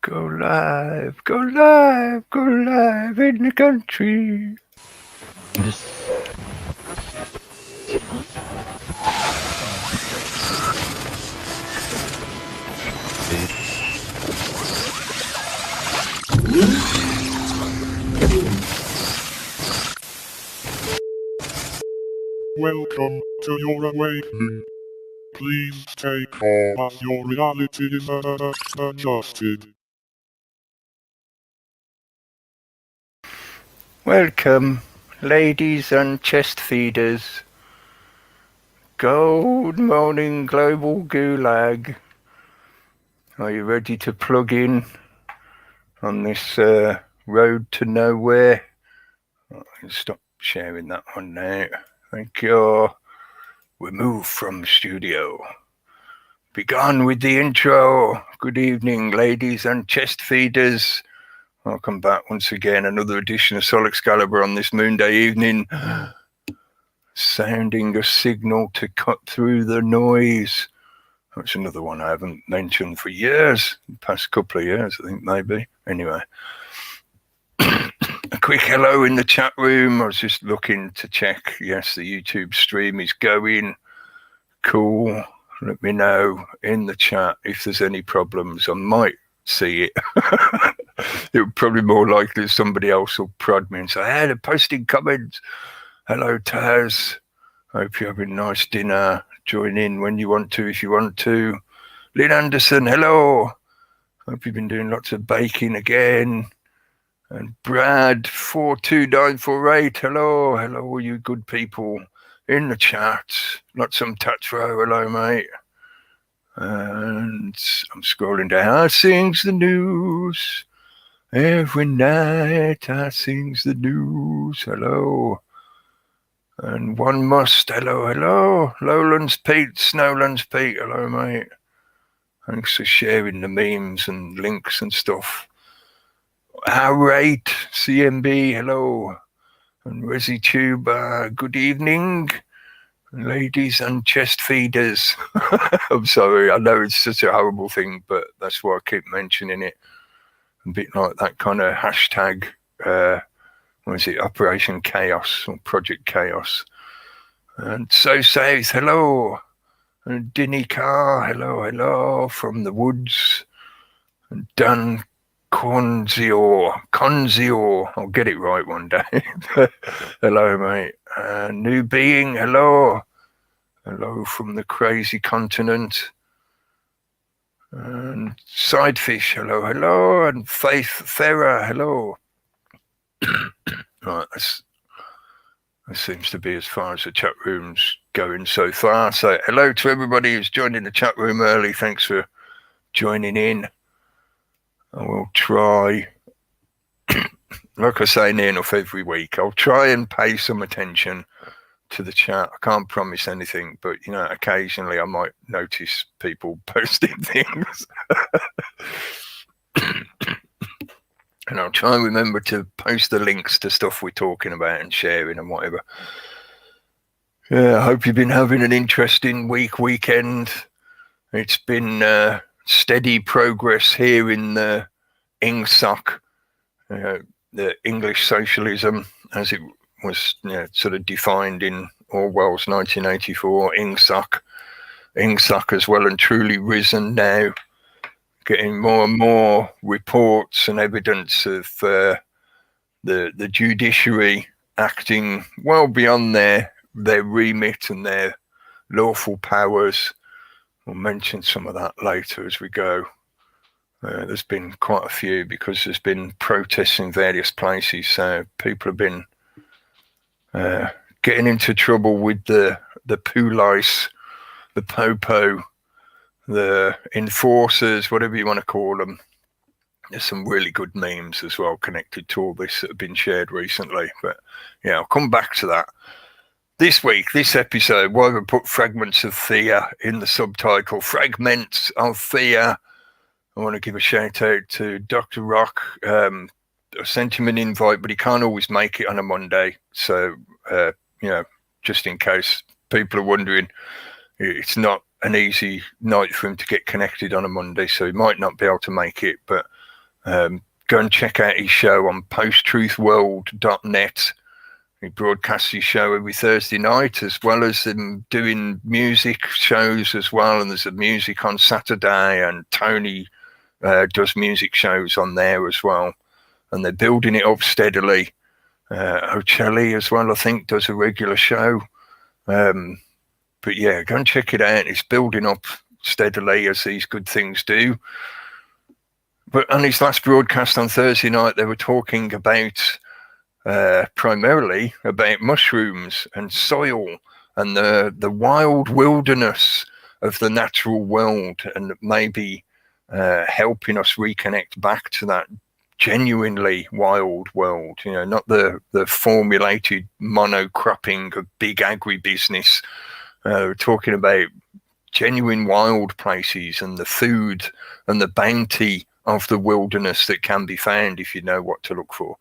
Go live, go live, go live in the country. Welcome to your awakening. Please take all as your reality is adjusted. Welcome, ladies and chest feeders. Good morning, global gulag. Are you ready to plug in on this road to nowhere? Stop sharing that one now. Thank you. Remove from studio. Begone with the intro. Good evening, ladies and chest feeders. Welcome back once again. Another edition of Sol Excalibre on this Moonday evening. Sounding a signal to cut through the noise. That's another one I haven't mentioned for years. The past couple of years, I think, maybe. Anyway. A quick hello in the chat room. I was just looking to check. Yes, the YouTube stream is going. Cool. Let me know in the chat if there's any problems. I might see it. It would probably more likely somebody else will prod me and say, hey, they're posting comments. Hello, Taz. Hope you're having a nice dinner. Join in when you want to, if you want to. Lynn Anderson, hello. Hope you've been doing lots of baking again. And Brad, 42948, hello. Hello, all you good people in the chat. Lots of Tatro, hello, mate. And I'm scrolling down. I sings the news. Every night I sings the news. Hello. And one must. Hello. Lowlands Pete, Snowlands Pete. Hello, mate. Thanks for sharing the memes and links and stuff. How rate CMB. Hello. And ResiTube. Good evening, ladies and chest feeders. I'm sorry. I know it's such a horrible thing, but that's why I keep mentioning it. A bit like that kind of hashtag. What is it? Operation Chaos or Project Chaos. And So Says, hello. And Dinny Carr, hello from the woods. And Dan Conzio, I'll get it right one day. Hello, mate. New Being, hello. Hello from the crazy continent. And Sidefish, hello. And Faith Ferrer, hello. Right, that seems to be as far as the chat room's going so far. So hello to everybody who's joined in the chat room early. Thanks for joining in. I will try, like I say near enough every week, I'll try and pay some attention to the chat. I can't promise anything, but, you know, occasionally I might notice people posting things. And I'll try and remember to post the links to stuff we're talking about and sharing and whatever. Yeah, I hope you've been having an interesting weekend. It's been steady progress here in the INGSOC, the English socialism, as it was sort of defined in Orwell's 1984. INGSOC has well and truly risen now, getting more and more reports and evidence of the judiciary acting well beyond their remit and their lawful powers. We'll mention some of that later as we go. There's been quite a few because there's been protests in various places. So people have been getting into trouble with the police, the popo, the enforcers, whatever you want to call them. There's some really good memes as well connected to all this that have been shared recently. But yeah, I'll come back to that. This week, this episode, why we put Fragments of Fear in the subtitle, Fragments of Fear. I want to give a shout out to Dr. Rock. I sent him an invite, but he can't always make it on a Monday. So, just in case people are wondering, it's not an easy night for him to get connected on a Monday, so he might not be able to make it. But Go and check out his show on posttruthworld.net. He broadcasts his show every Thursday night, as well as him doing music shows as well. And there's a music on Saturday, and Tony does music shows on there as well. And they're building it up steadily. Ocelli as well, I think, does a regular show. But yeah, go and check it out. It's building up steadily, as these good things do. But on his last broadcast on Thursday night, they were talking about primarily about mushrooms and soil and the wild wilderness of the natural world, and maybe helping us reconnect back to that genuinely wild world, you know, not the formulated monocropping of big agribusiness. We're talking about genuine wild places and the food and the bounty of the wilderness that can be found if you know what to look for.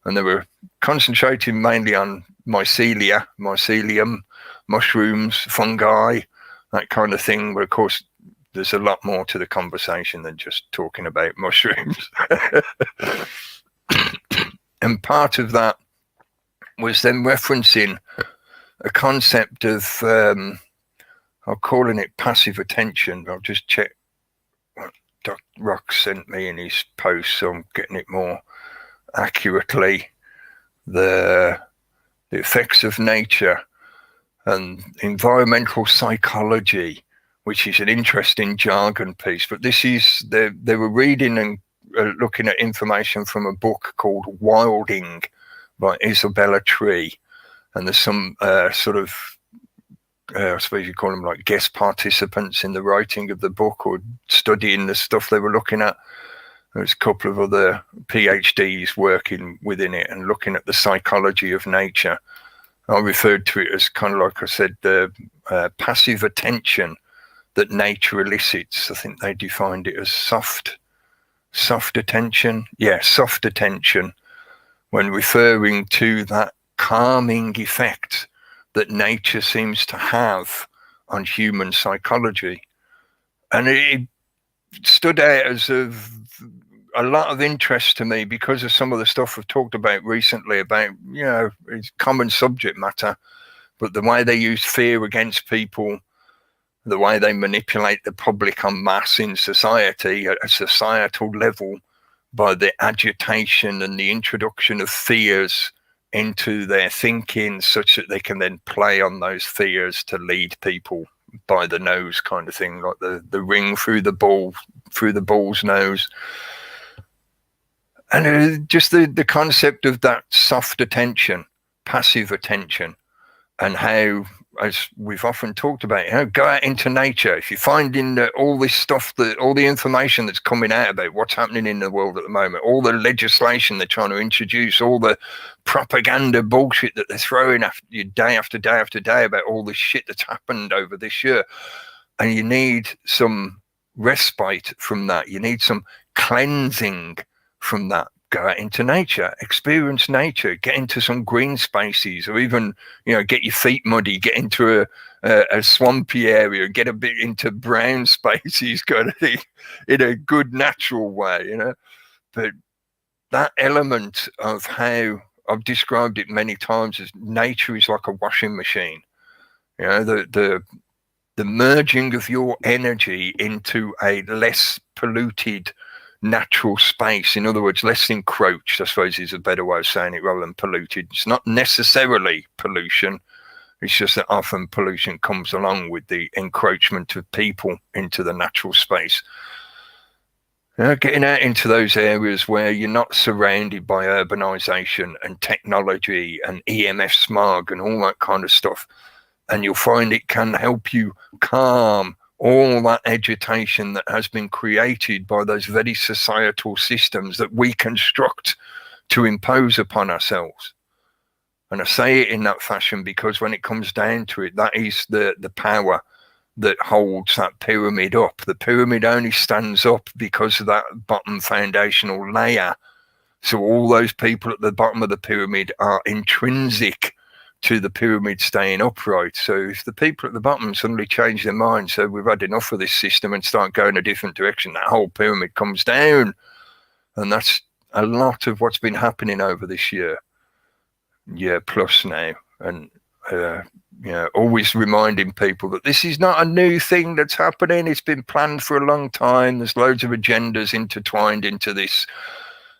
And they were concentrating mainly on mycelium, mushrooms, fungi, that kind of thing. But of course, there's a lot more to the conversation than just talking about mushrooms. And part of that was them referencing a concept of, I'm calling it passive attention. I'll just check what Dr. Rock sent me in his post, so I'm getting it more accurately. The effects of nature and environmental psychology, which is an interesting jargon piece. But this is, they were reading and looking at information from a book called Wilding by Isabella Tree. And there's some sort of, I suppose you call them like guest participants in the writing of the book or studying the stuff they were looking at. There's a couple of other PhDs working within it and looking at the psychology of nature. I referred to it as kind of, like I said, the passive attention that nature elicits. I think they defined it as soft attention. Yeah, soft attention, when referring to that calming effect that nature seems to have on human psychology. And it stood out as of a lot of interest to me because of some of the stuff we've talked about recently about, you know, it's common subject matter, but the way they use fear against people, the way they manipulate the public en masse in society at a societal level by the agitation and the introduction of fears into their thinking, such that they can then play on those fears to lead people by the nose, kind of thing, like the ring through the bull's nose. And just the concept of that soft attention, passive attention, and how, as we've often talked about, you know, go out into nature. If you're finding all this stuff, all the information that's coming out about what's happening in the world at the moment, all the legislation they're trying to introduce, all the propaganda bullshit that they're throwing after you day after day after day about all the shit that's happened over this year, and you need some respite from that. You need some cleansing from that. Go out into nature, experience nature, get into some green spaces, or even, you know, get your feet muddy, get into a swampy area, get a bit into brown spaces, kind of thing, in a good natural way, you know. But that element of how I've described it many times as nature is like a washing machine, you know, the merging of your energy into a less polluted natural space. In other words, less encroached, I suppose, is a better way of saying it, rather than polluted. It's not necessarily pollution. It's just that often pollution comes along with the encroachment of people into the natural space. You know, getting out into those areas where you're not surrounded by urbanization and technology and EMF smog and all that kind of stuff. And you'll find it can help you calm all that agitation that has been created by those very societal systems that we construct to impose upon ourselves. And I say it in that fashion because when it comes down to it, that is the power that holds that pyramid up. The pyramid only stands up because of that bottom foundational layer. So all those people at the bottom of the pyramid are intrinsic to the pyramid staying upright. So if the people at the bottom suddenly change their mind, so we've had enough of this system, and start going a different direction, that whole pyramid comes down. And that's a lot of what's been happening over this year plus now. And always reminding people that this is not a new thing that's happening. It's been planned for a long time. There's loads of agendas intertwined into this.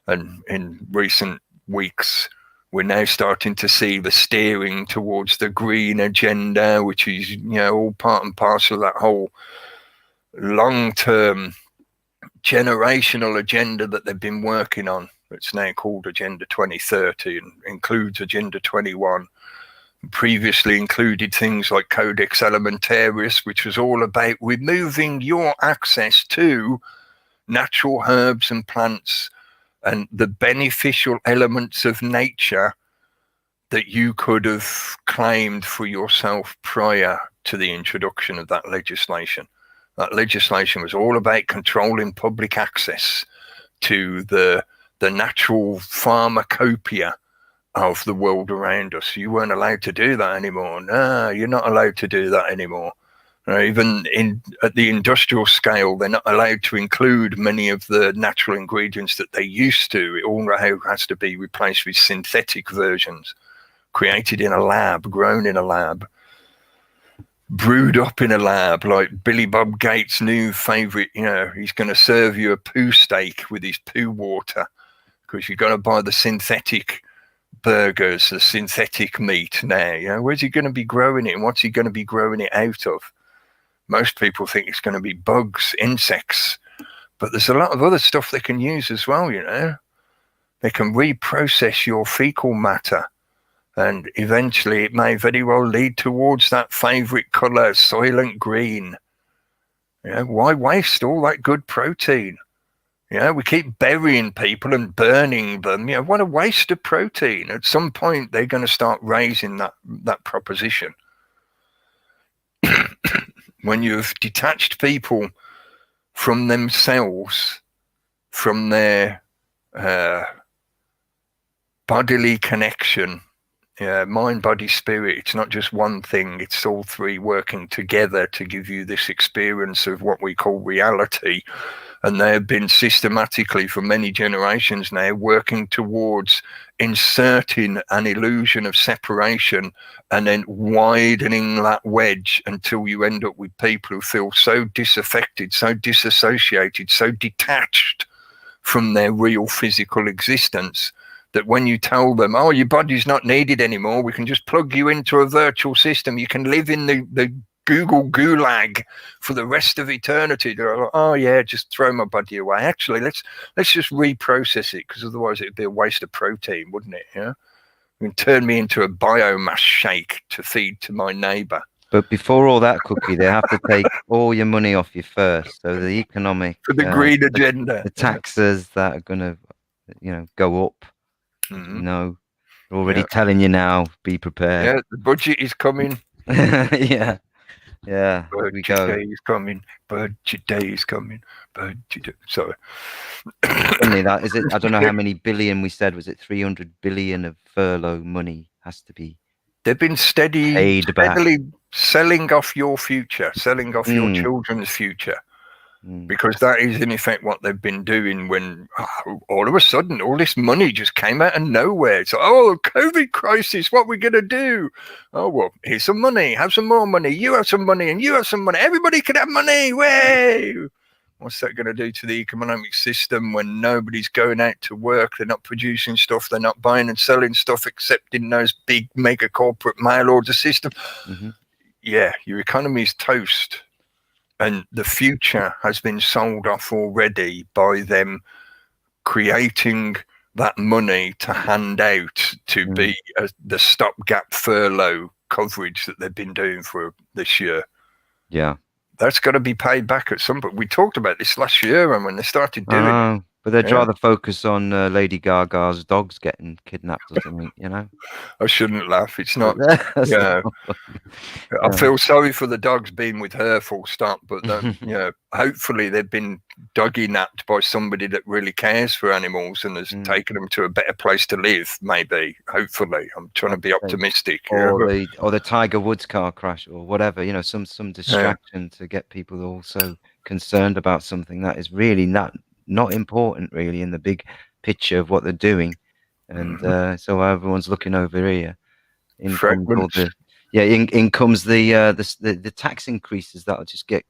And in recent weeks, we're now starting to see the steering towards the green agenda, which is, all part and parcel of that whole long-term generational agenda that they've been working on. It's now called Agenda 2030 and includes Agenda 21. Previously included things like Codex Alimentarius, which was all about removing your access to natural herbs and plants and the beneficial elements of nature that you could have claimed for yourself prior to the introduction of that legislation. That legislation was all about controlling public access to the natural pharmacopoeia of the world around us. You weren't allowed to do that anymore. No, you're not allowed to do that anymore. Even at the industrial scale, they're not allowed to include many of the natural ingredients that they used to. It all has to be replaced with synthetic versions, created in a lab, grown in a lab, brewed up in a lab, like Billy Bob Gates' new favorite. He's going to serve you a poo steak with his poo water because you're going to buy the synthetic burgers, the synthetic meat now. Where's he going to be growing it, and what's he going to be growing it out of? Most people think it's going to be bugs, insects, but there's a lot of other stuff they can use as well. They can reprocess your fecal matter, and eventually it may very well lead towards that favorite color, soylent green. Why waste all that good protein? We keep burying people and burning them. What a waste of protein. At some point, they're going to start raising that proposition. When you've detached people from themselves, from their bodily connection, mind, body, spirit, it's not just one thing, it's all three working together to give you this experience of what we call reality. And they have been systematically for many generations now working towards inserting an illusion of separation and then widening that wedge until you end up with people who feel so disaffected, so disassociated, so detached from their real physical existence that when you tell them, oh, your body's not needed anymore, we can just plug you into a virtual system, you can live in the Google gulag for the rest of eternity. They're like, oh yeah, just throw my body away. Actually, let's just reprocess it, because otherwise it'd be a waste of protein, wouldn't it? You can turn me into a biomass shake to feed to my neighbor. But before all that, Cookie, they have to take all your money off you first. So the economic, for the green agenda, the taxes that are going to, go up. Mm-hmm. They're already telling you now. Be prepared. Yeah, the budget is coming. Yeah. Budget day is coming. Budget day is coming. Sorry. Only that is it. I don't know how many billion we said. Was it 300 billion of furlough money has to be? They've been steadily selling off your future, selling off your children's future, because that is in effect what they've been doing. When all of a sudden all this money just came out of nowhere. It's like, oh, COVID crisis, what are we going to do? Oh, well, here's some money, have some more money, you have some money, and you have some money, everybody can have money. Way. What's that going to do to the economic system when nobody's going out to work? They're not producing stuff, they're not buying and selling stuff except in those big mega corporate mail order system. Yeah, your economy's toast. And the future has been sold off already by them creating that money to hand out to be the stopgap furlough coverage that they've been doing for this year. Yeah. That's got to be paid back at some point. We talked about this last year, and when they started doing it. But they'd rather focus on Lady Gaga's dogs getting kidnapped or something, I shouldn't laugh. It's not. I feel sorry for the dogs being with her, full stop. But hopefully they've been doggy-napped by somebody that really cares for animals and has taken them to a better place to live. Maybe, hopefully, I'm trying to be optimistic. Or the Tiger Woods car crash, or whatever. Some distraction to get people also concerned about something that is really not not important really in the big picture of what they're doing. And so everyone's looking over here. In comes all Fragments. in comes the tax increases that'll just get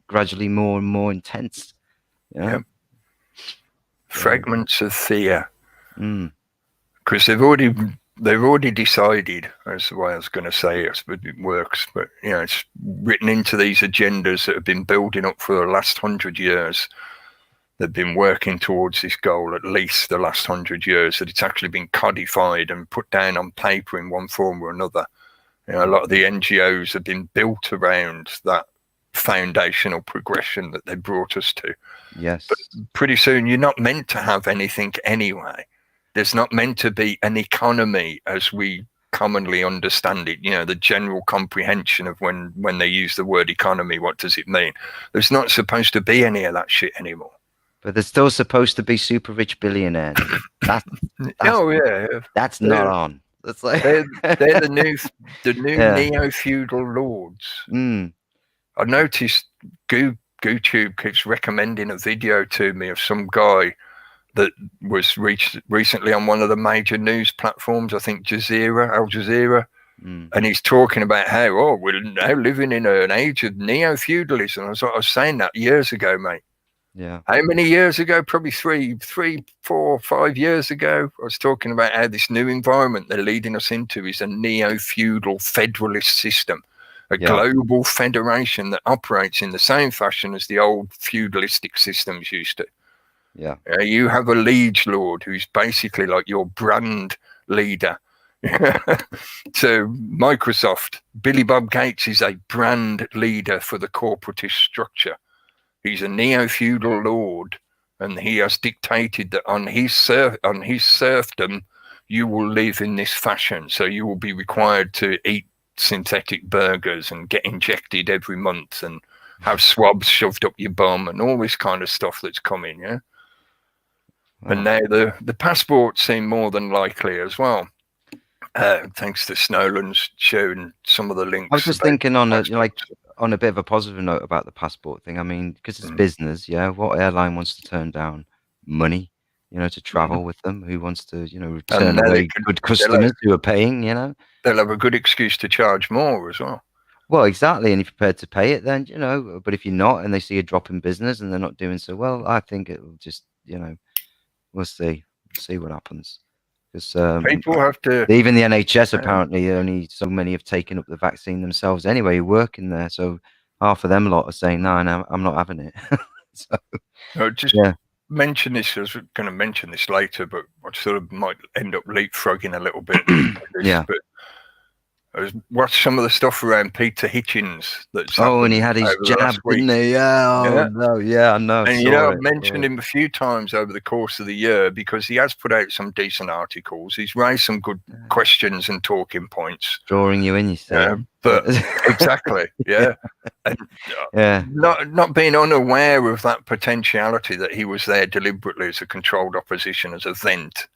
gradually more and more intense. Yeah. Yep. Fragments of fear. Mm. Because they've already decided, that's the way I was going to say it, but it works. But it's written into these agendas that have been building up for the last 100 years. They've been working towards this goal at least the last 100 years. That it's actually been codified and put down on paper in one form or another. A lot of the NGOs have been built around that foundational progression that they brought us to. Yes. But pretty soon, you're not meant to have anything anyway. There's not meant to be an economy as we commonly understand it. The general comprehension of when they use the word economy, what does it mean? There's not supposed to be any of that shit anymore. But there's still supposed to be super rich billionaires. That's that's not on. That's like they're the new neo-feudal lords. Mm. I noticed YouTube keeps recommending a video to me of some guy that was recently on one of the major news platforms, I think Al Jazeera, and he's talking about how we're now living in an age of neo-feudalism. I was saying that years ago, mate. Yeah. How many years ago? Probably 3, 4, 5 years ago. I was talking about how this new environment they're leading us into is a neo-feudal federalist system, a global federation that operates in the same fashion as the old feudalistic systems used to. Yeah. You have a liege lord who's basically like your brand leader. So Microsoft, Billy Bob Gates is a brand leader for the corporatist structure. He's a neo-feudal lord, and he has dictated that on his serfdom, you will live in this fashion. So you will be required to eat synthetic burgers and get injected every month and have swabs shoved up your bum and all this kind of stuff that's coming, yeah? Oh. And now the passports seem more than likely as well. Thanks to Snowland's showing some of the links. I was just thinking on a bit of a positive note about the passport thing. I mean, because it's business, what airline wants to turn down money, to travel with them? Who wants to, turn away good customers who are paying, They'll have a good excuse to charge more as well. Well, exactly. And if you're prepared to pay it, then, but if you're not and they see a drop in business and they're not doing so well, I think it will just, we'll see what happens. Because people have to. Even the NHS apparently only so many have taken up the vaccine themselves anyway, working there. So half of them lot are saying, no, I'm not having it. Mention this. I was going to mention this later, but I sort of might end up leapfrogging a little bit. But I watched some of the stuff around Peter Hitchens. And he had his jab, didn't he? I know. And I've mentioned him a few times over the course of the year because he has put out some decent articles. He's raised some good questions and talking points. Drawing you in, you say. But exactly, and not being unaware of that potentiality that he was there deliberately as a controlled opposition, as a vent.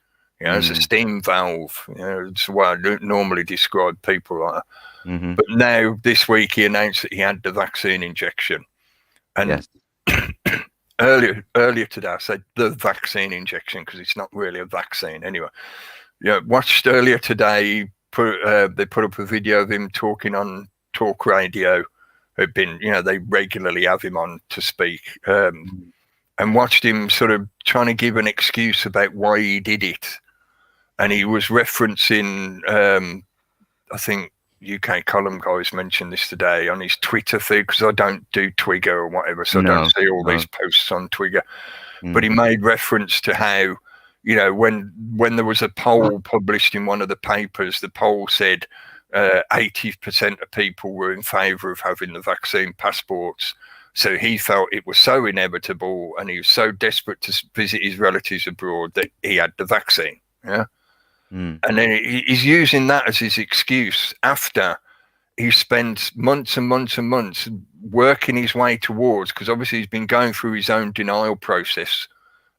As a steam valve. It's the way I normally describe people like that. Mm-hmm. But now, this week, he announced that he had the vaccine injection. And earlier today, I said the vaccine injection because it's not really a vaccine anyway. Watched earlier today, they put up a video of him talking on talk radio. Had been, they regularly have him on to speak. And watched him sort of trying to give an excuse about why he did it. And he was referencing, I think UK column guys mentioned this today on his Twitter feed, because I don't do Twigger or whatever, so I don't see all these posts on Twigger. But he made reference to how, when there was a poll published in one of the papers, the poll said 80% of people were in favour of having the vaccine passports. So he felt it was so inevitable and he was so desperate to visit his relatives abroad that he had the vaccine. Yeah. And then he's using that as his excuse after he spent months and months and months working his way towards, because obviously he's been going through his own denial process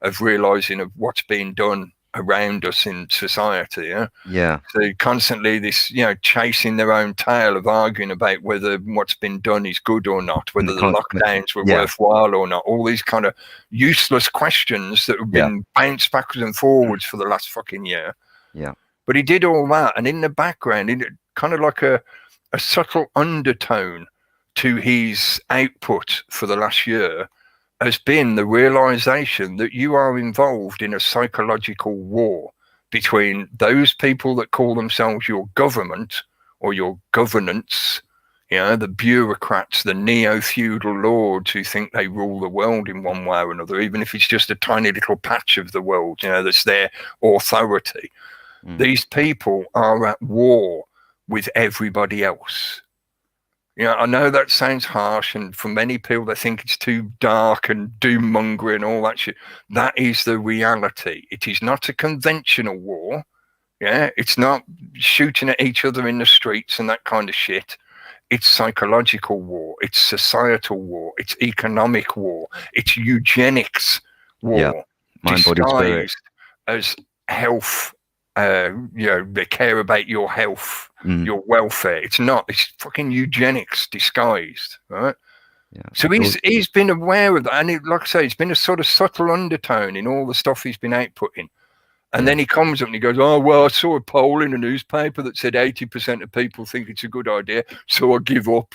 of realizing of what's being done around us in society. Yeah. Yeah. So constantly this, chasing their own tail of arguing about whether what's been done is good or not, whether the lockdowns were worthwhile or not. All these kind of useless questions that have been bounced backwards and forwards for the last fucking year. Yeah. But he did all that, and in the background, kind of like a subtle undertone to his output for the last year has been the realization that you are involved in a psychological war between those people that call themselves your government or your governance, the bureaucrats, the neo-feudal lords who think they rule the world in one way or another, even if it's just a tiny little patch of the world, that's their authority. These people are at war with everybody else. I know that sounds harsh, and for many people they think it's too dark and doom-mongering and all that shit. That is the reality. It is not a conventional war. It's not shooting at each other in the streets and that kind of shit. It's psychological war. It's societal war. It's economic war. It's eugenics war. Mind, body, spirit. As health. They care about your health, your welfare. It's not. It's fucking eugenics disguised, right? Yeah. So he's been aware of that, and like I say, it's been a sort of subtle undertone in all the stuff he's been outputting. And then he comes up and he goes, "Oh well, I saw a poll in a newspaper that said 80% of people think it's a good idea, so I give up."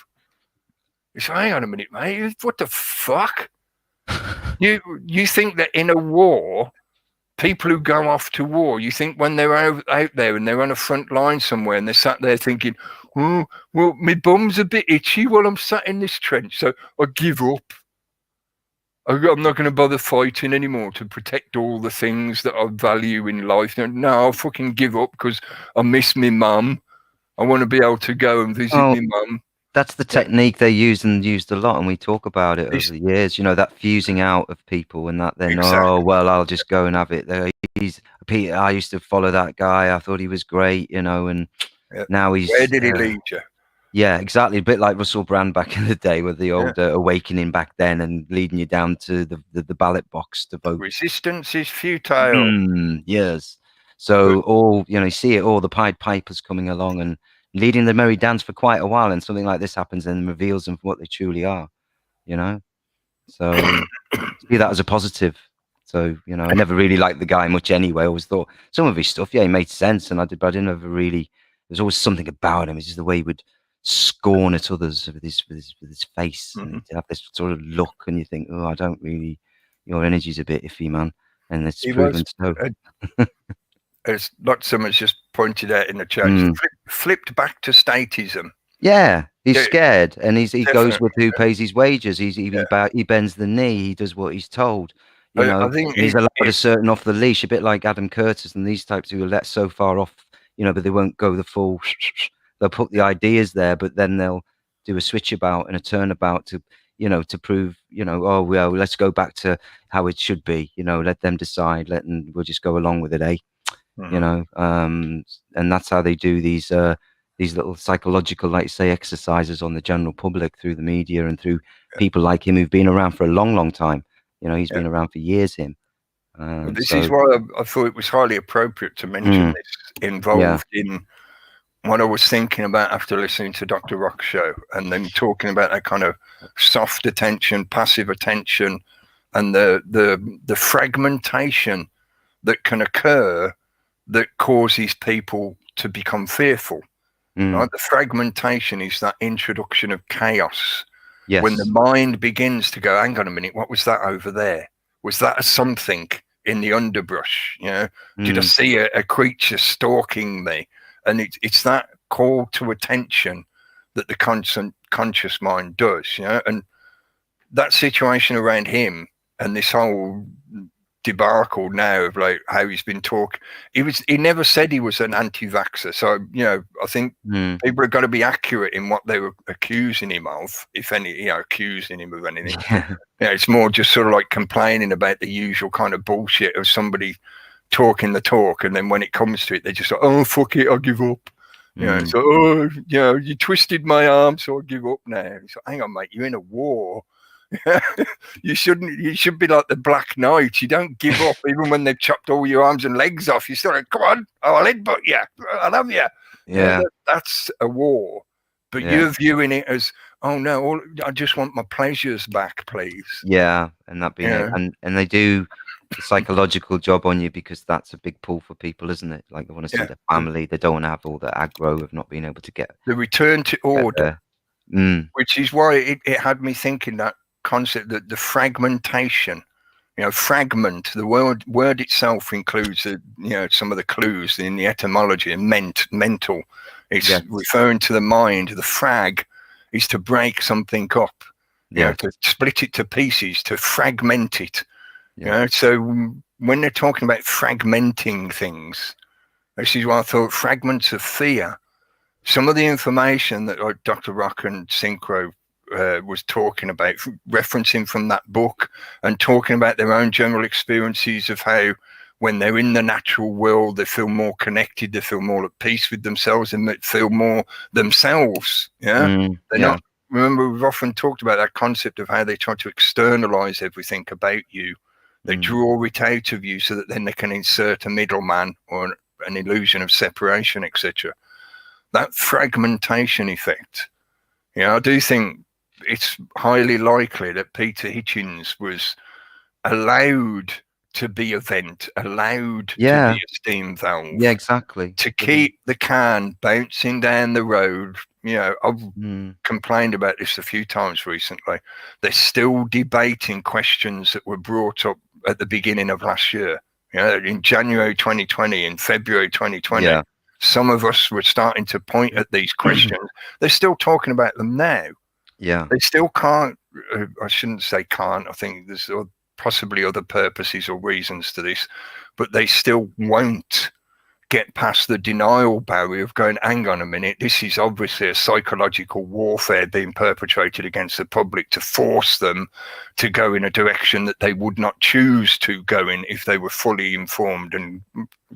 It's like, hang on a minute, mate. What the fuck? You think that in a war, people who go off to war, you think when they're out there and they're on a front line somewhere and they're sat there thinking, "Oh, well, my bum's a bit itchy while I'm sat in this trench, so I give up. I'm not going to bother fighting anymore to protect all the things that I value in life. No, I'll fucking give up because I miss my mum. I want to be able to go and visit my mum." That's the technique they used a lot, and we talk about it over the years. that fusing out of people, and that then, oh well, I'll just go and have it there. I used to follow that guy. I thought he was great, and now he's. Where did he lead you? Yeah, exactly. A bit like Russell Brand back in the day, with the old awakening back then, and leading you down to the ballot box to vote. Resistance is futile. Yes. So you see it all. The Pied Pipers coming along and leading the merry dance for quite a while, and something like this happens and reveals them for what they truly are, so see that as a positive. So I never really liked the guy much anyway. I always thought some of his stuff he made sense, but I didn't ever really, there's always something about him. It's just the way he would scorn at others with his face, and he'd have this sort of look, and you think, oh, I don't really, your energy's a bit iffy, man. And it's proven so. As not someone's just pointed out in the chat, flipped back to statism. Yeah, he's scared, and he goes with who pays his wages. He bends the knee. He does what he's told. I think he's allowed a certain off the leash, a bit like Adam Curtis and these types who are let so far off, but they won't go the full. They'll put the ideas there, but then they'll do a switch about and a turnabout to to prove, oh well, let's go back to how it should be. Let them decide. We'll just go along with it, eh? And that's how they do these little psychological, like say, exercises on the general public through the media and through people like him who've been around for a long, long time. He's been around for years. Him. This is why I thought it was highly appropriate to mention this involved in what I was thinking about after listening to Dr. Rock's show, and then talking about that kind of soft attention, passive attention, and the fragmentation that can occur that causes people to become fearful. Right? The fragmentation is that introduction of chaos. Yes. When the mind begins to go, hang on a minute, what was that over there? Was that a something in the underbrush? Did I see a creature stalking me? And it's that call to attention that the conscious mind does. And that situation around him and this whole debacle now of like how he's been talking, he never said he was an anti-vaxxer, so I think people have got to be accurate in what they were accusing him of, if any, accusing him of anything. It's more just sort of like complaining about the usual kind of bullshit of somebody talking the talk, and then when it comes to it they just like, oh fuck it, I'll give up. So you twisted my arm, so I'll give up now. So hang on, mate, you're in a war. You shouldn't. You should be like the Black Knight. You don't give up even when they've chopped all your arms and legs off. You still like, come on, I'll headbutt you. I love you. Yeah. That's a war. But you're viewing it as, oh no, I just want my pleasures back, please. Yeah, and that being it, and they do the psychological job on you, because that's a big pull for people, isn't it? Like, they want to see their family. They don't want to have all the aggro of not being able to get the return to order, which is why it had me thinking that concept, that the fragmentation. Fragment, the word itself includes some of the clues in the etymology. And mental, it's referring to the mind. The frag is to break something up, to split it to pieces, to fragment it. So when they're talking about fragmenting things, this is why I thought fragments of fear. Some of the information that Dr. Rock and Synchro was talking about, referencing from that book, and talking about their own general experiences of how when they're in the natural world, they feel more connected, they feel more at peace with themselves, and they feel more themselves. They're not. Remember, we've often talked about that concept of how they try to externalize everything about you. They draw it out of you so that then they can insert a middleman or an illusion of separation, etc. That fragmentation effect. I do think it's highly likely that Peter Hitchens was allowed to be a vent, allowed to be a steam valve. Yeah, exactly. To keep the can bouncing down the road. I've complained about this a few times recently. They're still debating questions that were brought up at the beginning of last year. In January 2020, in February 2020, some of us were starting to point at these questions. They're still talking about them now. Yeah. They still can't, I shouldn't say can't, I think there's possibly other purposes or reasons to this, but they still won't get past the denial barrier of going, hang on a minute, this is obviously a psychological warfare being perpetrated against the public to force them to go in a direction that they would not choose to go in if they were fully informed and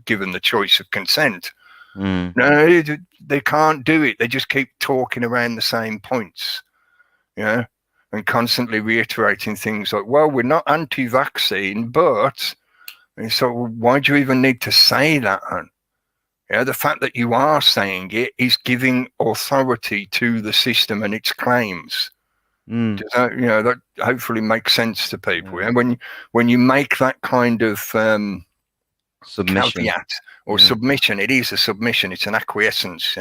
given the choice of consent. No, they can't do it. They just keep talking around the same points. And constantly reiterating things like, well, we're not anti-vaccine, but so why do you even need to say that? The fact that you are saying it is giving authority to the system and its claims. Does that, that hopefully makes sense to people. When you make that kind of submission caveat or submission, it is a submission. It's an acquiescence.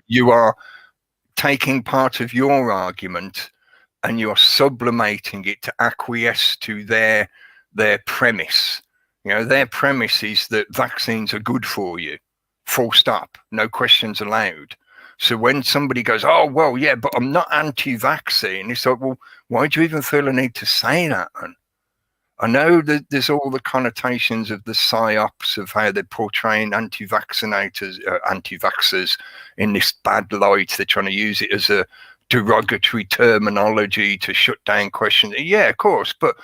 You are taking part of your argument and you're sublimating it to acquiesce to their premise. Their premise is that vaccines are good for you, full stop, no questions allowed. So when somebody goes, oh, well, yeah, but I'm not anti-vaccine, it's like, well, why do you even feel a need to say that? I know that there's all the connotations of the psyops of how they're portraying anti-vaxxers in this bad light. They're trying to use it as a derogatory terminology to shut down questions. Yeah, of course. But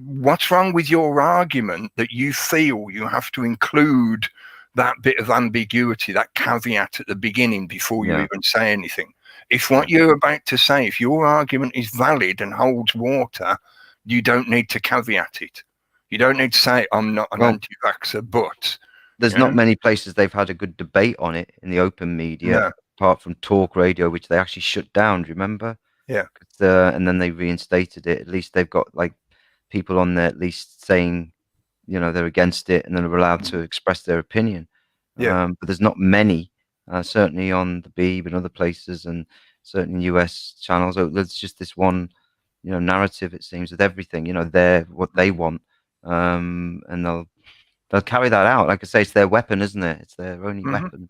what's wrong with your argument that you feel you have to include that bit of ambiguity, that caveat at the beginning before you even say anything? If what you're about to say, if your argument is valid and holds water, you don't need to caveat it. You don't need to say, I'm not an anti-vaxxer, but... There's not many places they've had a good debate on it in the open media, apart from talk radio, which they actually shut down, do you remember? Yeah. And then they reinstated it. At least they've got like people on there at least saying, they're against it and then are allowed to express their opinion. But there's not many, certainly on the Beeb and other places, and certain US channels. There's just this one narrative, it seems, with everything, they're what they want, and they'll carry that out. Like I say, it's their weapon, isn't it? It's their only weapon.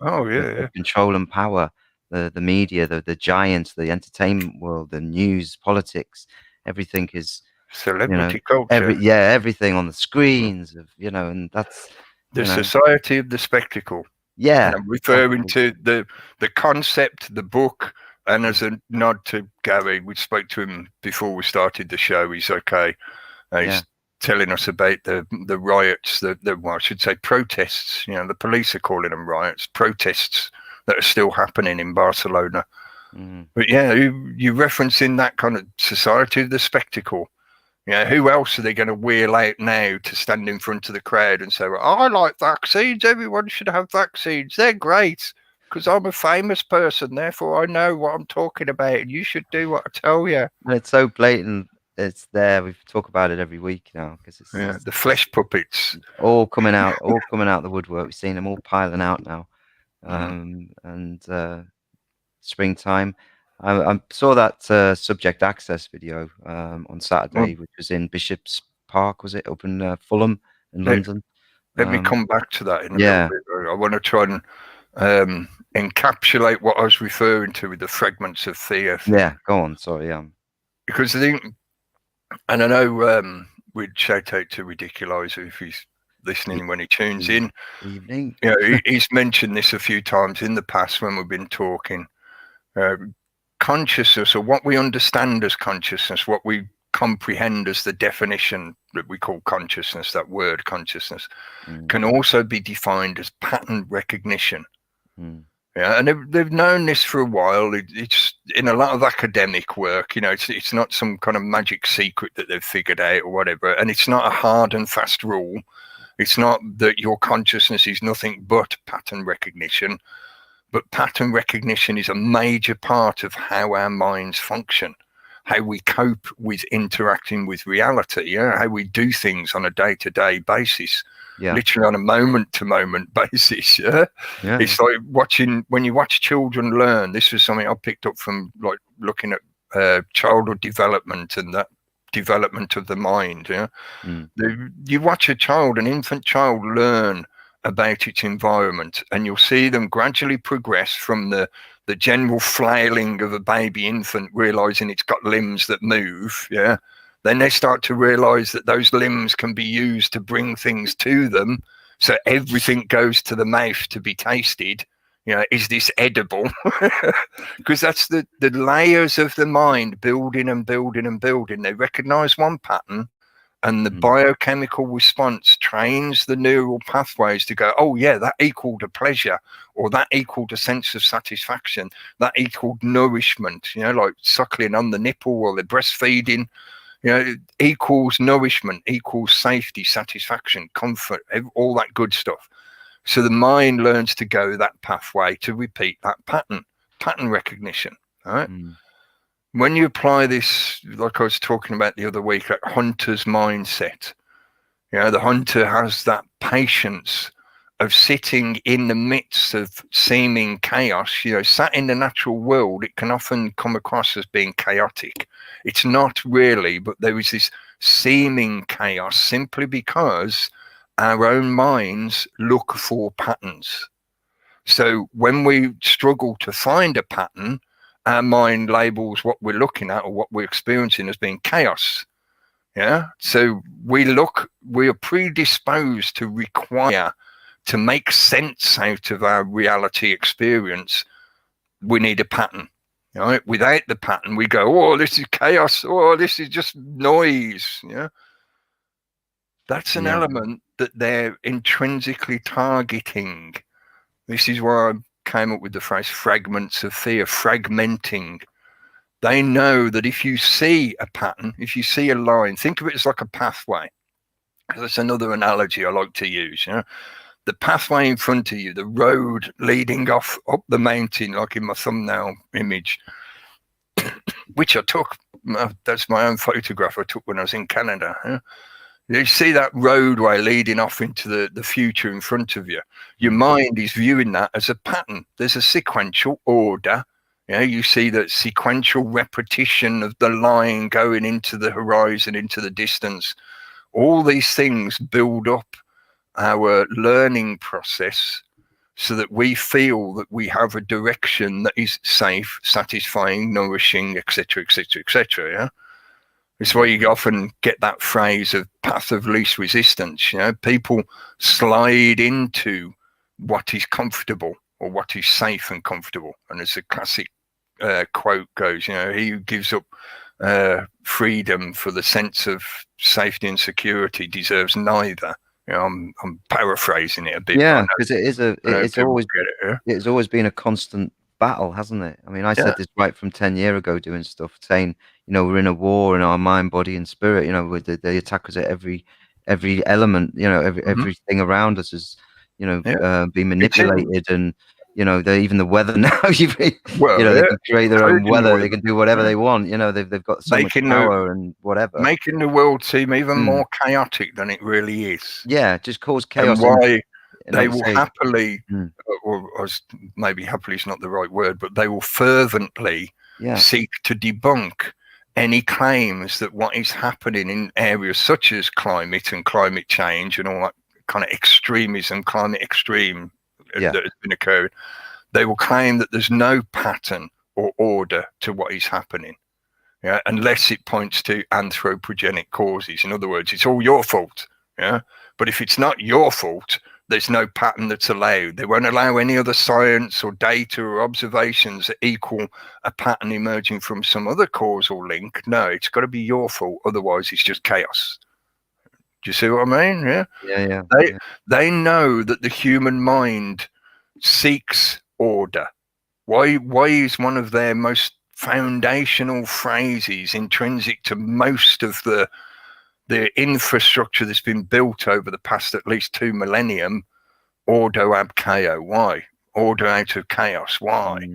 Control and power. The media, the giants, the entertainment world, the news, politics, everything is celebrity culture. Everything on the screens of and that's the society of the spectacle. Yeah, and I'm referring to the concept, the book. And as a nod to Gary, we spoke to him before we started the show. He's okay. He's telling us about the riots, well, I should say protests. The police are calling them riots, protests that are still happening in Barcelona. But yeah, you referencing that kind of society of the spectacle. Yeah, who else are they going to wheel out now to stand in front of the crowd and say, well, I like vaccines, everyone should have vaccines, they're great, because I'm a famous person, therefore I know what I'm talking about, and you should do what I tell you. And it's so blatant, it's there. We talk about it every week now, because it's The flesh puppets. all coming out the woodwork. We've seen them all piling out now. And springtime. I saw that subject access video on Saturday, which was in Bishop's Park, was it, up in Fulham in London? Let me come back to that in a little bit. I want to try and encapsulate what I was referring to with the fragments of fear. Yeah, go on. Sorry, because I think, and I know we'd shout out to Ridiculizer if he's listening when he tunes in. Evening. You know, he's mentioned this a few times in the past when we've been talking. Consciousness, or what we understand as consciousness, what we comprehend as the definition that we call consciousness, that word consciousness, can also be defined as pattern recognition. Yeah, and they've known this for a while. It's in a lot of academic work, you know, it's not some kind of magic secret that they've figured out or whatever, and it's not a hard and fast rule. It's not that your consciousness is nothing but pattern recognition. But pattern recognition is a major part of how our minds function, how we cope with interacting with reality, how we do things on a day-to-day basis, literally on a moment-to-moment basis. It's like when you watch children learn. This was something I picked up from like looking at childhood development and that development of the mind. You watch an infant child learn about its environment, and you'll see them gradually progress from the general flailing of a baby infant, realizing it's got limbs that move. Then they start to realize that those limbs can be used to bring things to them, so everything goes to the mouth to be tasted. Is this edible? Because that's the layers of the mind building and building and building. They recognize one pattern, and the biochemical response trains the neural pathways to go, oh yeah, that equaled a pleasure, or that equaled a sense of satisfaction, that equaled nourishment, like suckling on the nipple or the breastfeeding, equals nourishment, equals safety, satisfaction, comfort, all that good stuff. So the mind learns to go that pathway to repeat that pattern recognition, all right? When you apply this, like I was talking about the other week, that hunter's mindset, the hunter has that patience of sitting in the midst of seeming chaos. Sat in the natural world, it can often come across as being chaotic. It's not really, but there is this seeming chaos simply because our own minds look for patterns. So when we struggle to find a pattern, our mind labels what we're looking at or what we're experiencing as being chaos. So we are predisposed to require to make sense out of our reality experience. We need a pattern. Without the pattern, we go, oh, this is chaos. Oh, this is just noise. That's an element that they're intrinsically targeting. This is why I came up with the phrase fragments of fear, fragmenting. They know that if you see a pattern, if you see a line, think of it as like a pathway. That's another analogy I like to use. The pathway in front of you, the road leading up the mountain, like in my thumbnail image, which I took. That's my own photograph I took when I was in Canada. You see that roadway leading off into the future in front of you. Your mind is viewing that as a pattern. There's a sequential order. You see that sequential repetition of the line going into the horizon, into the distance. All these things build up our learning process so that we feel that we have a direction that is safe, satisfying, nourishing, etc., etc., etc. It's why you often get that phrase of path of least resistance. People slide into what is comfortable or what is safe and comfortable. And as a classic quote goes, he who gives up freedom for the sense of safety and security deserves neither. I'm paraphrasing it a bit. Yeah, because it's always been a constant battle, hasn't it? I mean, I Yeah. said this right from 10 years ago, doing stuff, saying, we're in a war in our mind, body, and spirit. With the attackers at every element. Everything around us is, being manipulated, and even the weather now. Well, They yeah, can create their own including the weather. They weather. can do whatever Yeah. they want. They've got so much power and whatever. Making the world seem even more chaotic than it really is. Yeah, just cause And chaos. why they like will say, happily, or maybe happily is not the right word, but they will fervently seek to debunk any claims that what is happening in areas such as climate and climate change and all that kind of extremism, climate extreme that has been occurring. They will claim that there's no pattern or order to what is happening. Yeah, unless it points to anthropogenic causes. In other words, it's all your fault. Yeah, but if it's not your fault, there's no pattern that's allowed. They won't allow any other science or data or observations that equal a pattern emerging from some other causal link. No, it's got to be your fault. Otherwise, it's just chaos. Do you see what I mean? Yeah. Yeah. They know that the human mind seeks order. Why is one of their most foundational phrases intrinsic to most of the infrastructure that's been built over the past at least 2 millennium, ordo ab chaos? Why? Order out of chaos. Why?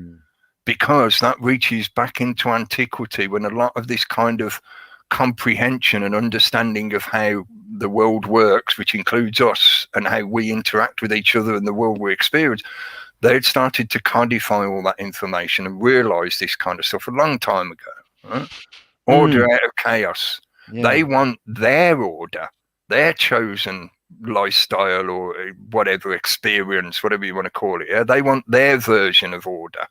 Because that reaches back into antiquity, when a lot of this kind of comprehension and understanding of how the world works, which includes us, and how we interact with each other and the world we experience, they had started to codify all that information and realize this kind of stuff a long time ago. Right? Order out of chaos. They want their order, their chosen lifestyle or whatever experience, whatever you want to call it. Yeah? They want their version of order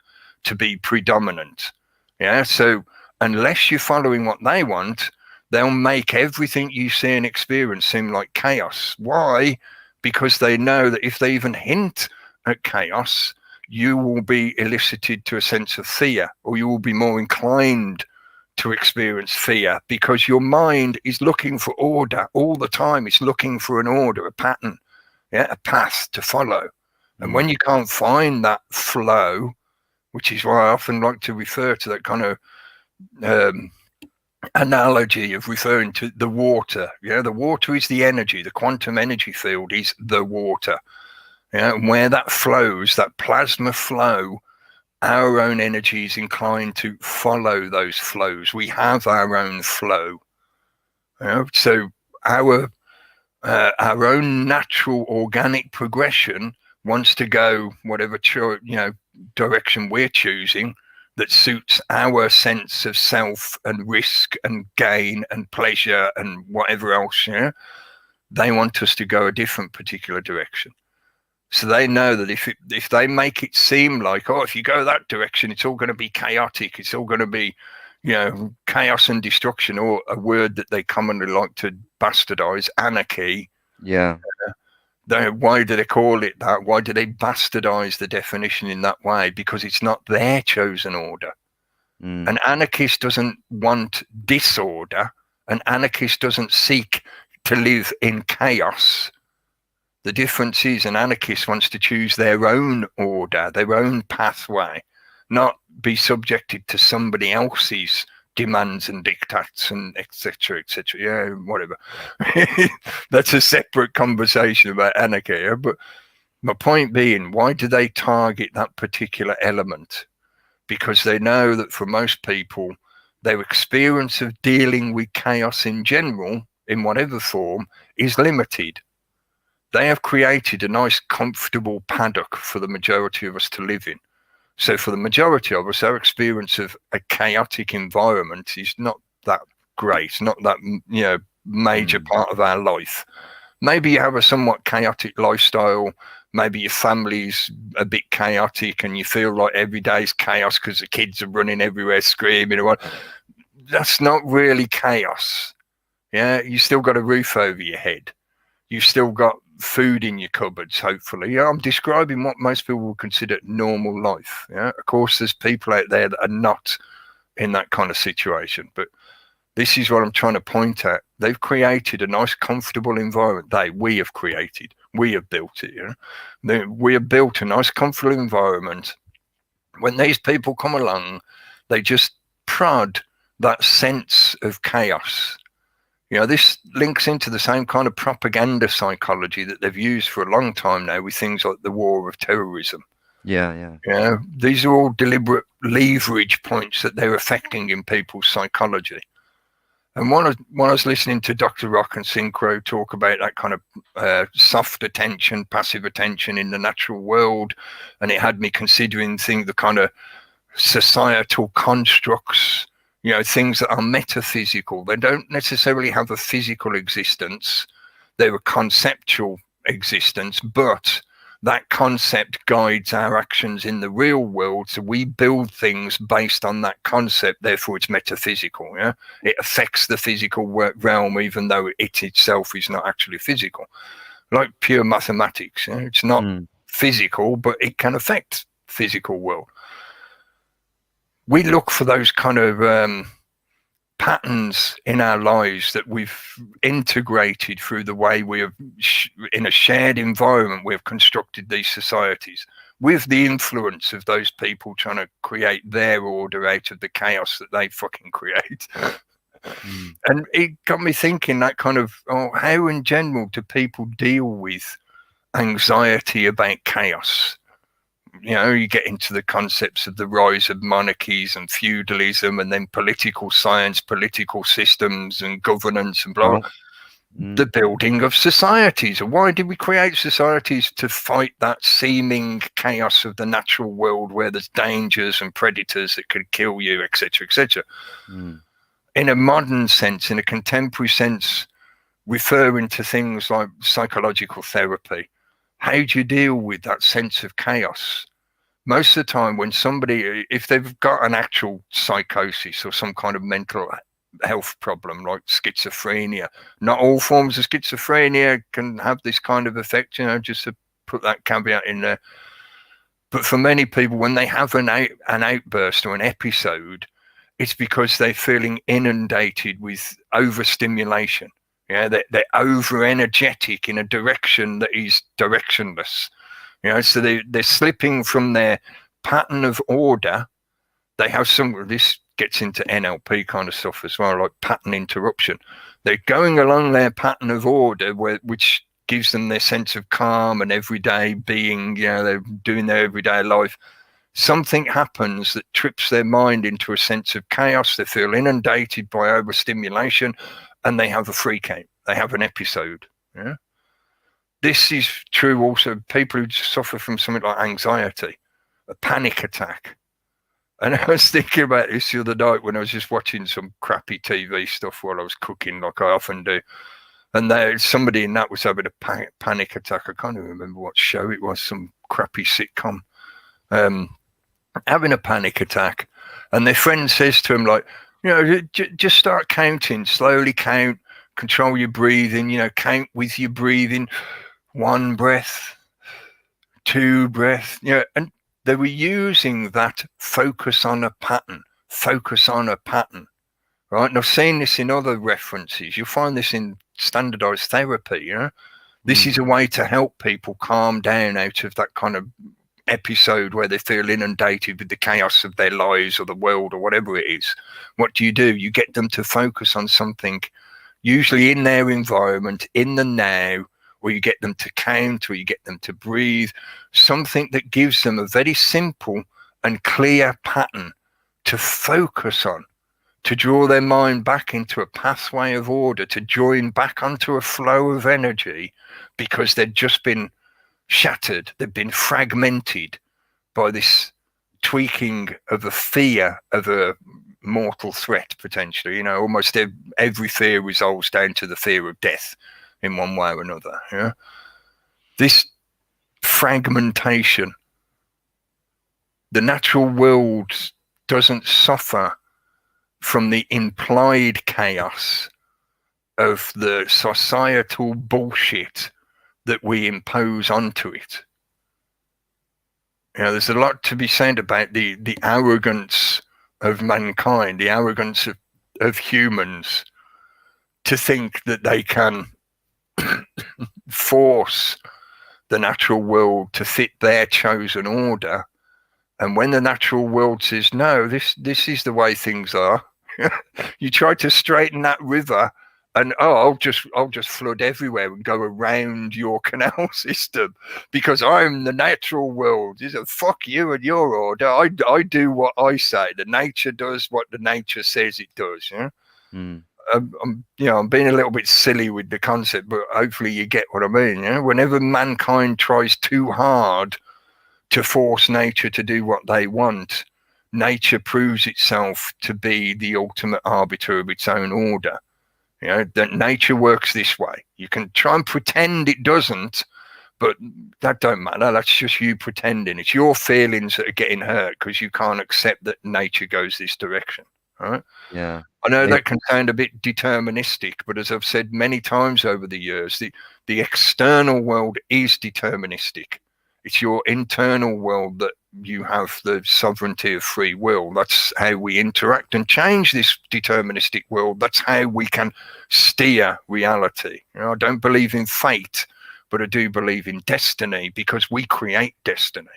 to be predominant. Yeah. So unless you're following what they want, they'll make everything you see and experience seem like chaos. Why? Because they know that if they even hint at chaos, you will be elicited to a sense of fear, or you will be more inclined to experience fear, because your mind is looking for order all the time. It's looking for an order, a pattern, a path to follow. And when you can't find that flow, which is why I often like to refer to that kind of analogy of referring to the water. The water is the energy. The quantum energy field is the water. And where that flows, that plasma flow, our own energy is inclined to follow those flows. We have our own flow. So our own natural organic progression wants to go whatever direction we're choosing that suits our sense of self and risk and gain and pleasure and whatever else. They want us to go a different particular direction. So they know that if they make it seem like, if you go that direction, it's all going to be chaotic. It's all going to be, chaos and destruction, or a word that they commonly like to bastardize, anarchy. Yeah. Why do they call it that? Why do they bastardize the definition in that way? Because it's not their chosen order. An anarchist doesn't want disorder. An anarchist doesn't seek to live in chaos. The difference is an anarchist wants to choose their own order, their own pathway, not be subjected to somebody else's demands and dictats and etc. etc. Yeah, whatever. That's a separate conversation about anarchy. Yeah? But my point being, why do they target that particular element? Because they know that for most people, their experience of dealing with chaos in general, in whatever form, is limited. They have created a nice, comfortable paddock for the majority of us to live in. So for the majority of us, our experience of a chaotic environment is not that great, not that major part of our life. Maybe you have a somewhat chaotic lifestyle. Maybe your family's a bit chaotic and you feel like every day's chaos because the kids are running everywhere screaming. That's not really chaos. Yeah, you still got a roof over your head. You've still got food in your cupboards, hopefully. I'm describing what most people would consider normal life. Of course, there's people out there that are not in that kind of situation, but this is what I'm trying to point at. They've created a nice, comfortable environment. We have created. We have built it. We have built a nice, comfortable environment when these people come along, they just prod that sense of chaos. This links into the same kind of propaganda psychology that they've used for a long time now with things like the war of terrorism. Yeah. These are all deliberate leverage points that they're affecting in people's psychology. And when I was listening to Dr. Rock and Synchro talk about that kind of soft attention, passive attention in the natural world, and it had me considering the kind of societal constructs, things that are metaphysical. They don't necessarily have a physical existence. They're a conceptual existence, but that concept guides our actions in the real world. So we build things based on that concept. Therefore, it's metaphysical. Yeah, it affects the physical realm, even though it itself is not actually physical. Like pure mathematics, it's not physical, but it can affect physical world. We look for those kind of patterns in our lives that we've integrated through the way we have, in a shared environment, we have constructed these societies with the influence of those people trying to create their order out of the chaos that they fucking create. And it got me thinking that kind of, how in general do people deal with anxiety about chaos? You get into the concepts of the rise of monarchies and feudalism, and then political science, political systems and governance and blah, blah. The building of societies. Why did we create societies? To fight that seeming chaos of the natural world where there's dangers and predators that could kill you, etc., etc. In a modern sense, in a contemporary sense, referring to things like psychological therapy, how do you deal with that sense of chaos? Most of the time when somebody, if they've got an actual psychosis or some kind of mental health problem like schizophrenia, not all forms of schizophrenia can have this kind of effect, just to put that caveat in there. But for many people, when they have an outburst or an episode, it's because they're feeling inundated with overstimulation. They're over energetic in a direction that is directionless. So they're slipping from their pattern of order. They have this gets into NLP kind of stuff as well, like pattern interruption. They're going along their pattern of order, which gives them their sense of calm and everyday being. They're doing their everyday life. Something happens that trips their mind into a sense of chaos. They feel inundated by overstimulation, and they have a freak out. They have an episode. This is true also of people who suffer from something like anxiety, a panic attack. And I was thinking about this the other night when I was just watching some crappy TV stuff while I was cooking, like I often do. And somebody in that was having a panic attack. I can't even remember what show it was, some crappy sitcom. Having a panic attack. And their friend says to him, like, just start counting, slowly count, control your breathing, count with your breathing. 1 breath, 2 breath, and they were using that focus on a pattern, right? And I've seen this in other references. You'll find this in standardized therapy, This is a way to help people calm down out of that kind of episode where they feel inundated with the chaos of their lives or the world or whatever it is. What do? You get them to focus on something, usually in their environment, in the now, or you get them to count, or you get them to breathe, something that gives them a very simple and clear pattern to focus on, to draw their mind back into a pathway of order, to join back onto a flow of energy, because they've just been shattered, they've been fragmented by this tweaking of a fear of a mortal threat, potentially. Almost every fear resolves down to the fear of death in one way or another. This fragmentation, the natural world doesn't suffer from the implied chaos of the societal bullshit that we impose onto it. There's a lot to be said about the arrogance of mankind, the arrogance of humans, to think that they can force the natural world to fit their chosen order And when the natural world says, no, this is the way things are, you try to straighten that river and, I'll just flood everywhere and go around your canal system because I'm the natural world. It's a fuck you and your order. I do what I say. The nature does what the nature says it does. Yeah. I'm being a little bit silly with the concept, but hopefully you get what I mean. Yeah. Whenever mankind tries too hard to force nature to do what they want, nature proves itself to be the ultimate arbiter of its own order. You know, that nature works this way. You can try and pretend it doesn't, but that don't matter. That's just you pretending. It's your feelings that are getting hurt because you can't accept that nature goes this direction. Right? Yeah. I know that can sound a bit deterministic, but as I've said many times over the years, the external world is deterministic. It's your internal world that you have the sovereignty of free will. That's how we interact and change this deterministic world. That's how we can steer reality. You know, I don't believe in fate, but I do believe in destiny because we create destiny.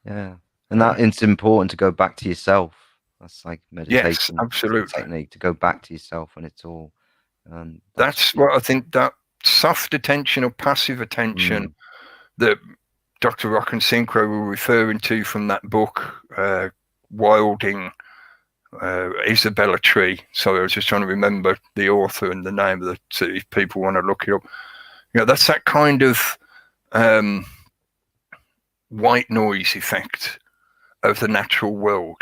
Yeah. And that it's important to go back to yourself. That's like meditation. Yes, absolutely. Technique to go back to yourself when it's all. That's what I think, that soft attention or passive attention that Dr. Rock and Synchro were referring to from that book, Wilding, Isabella Tree. Sorry, I was just trying to remember the author and the name of so if people want to look it up. You know, that's that kind of white noise effect of the natural world.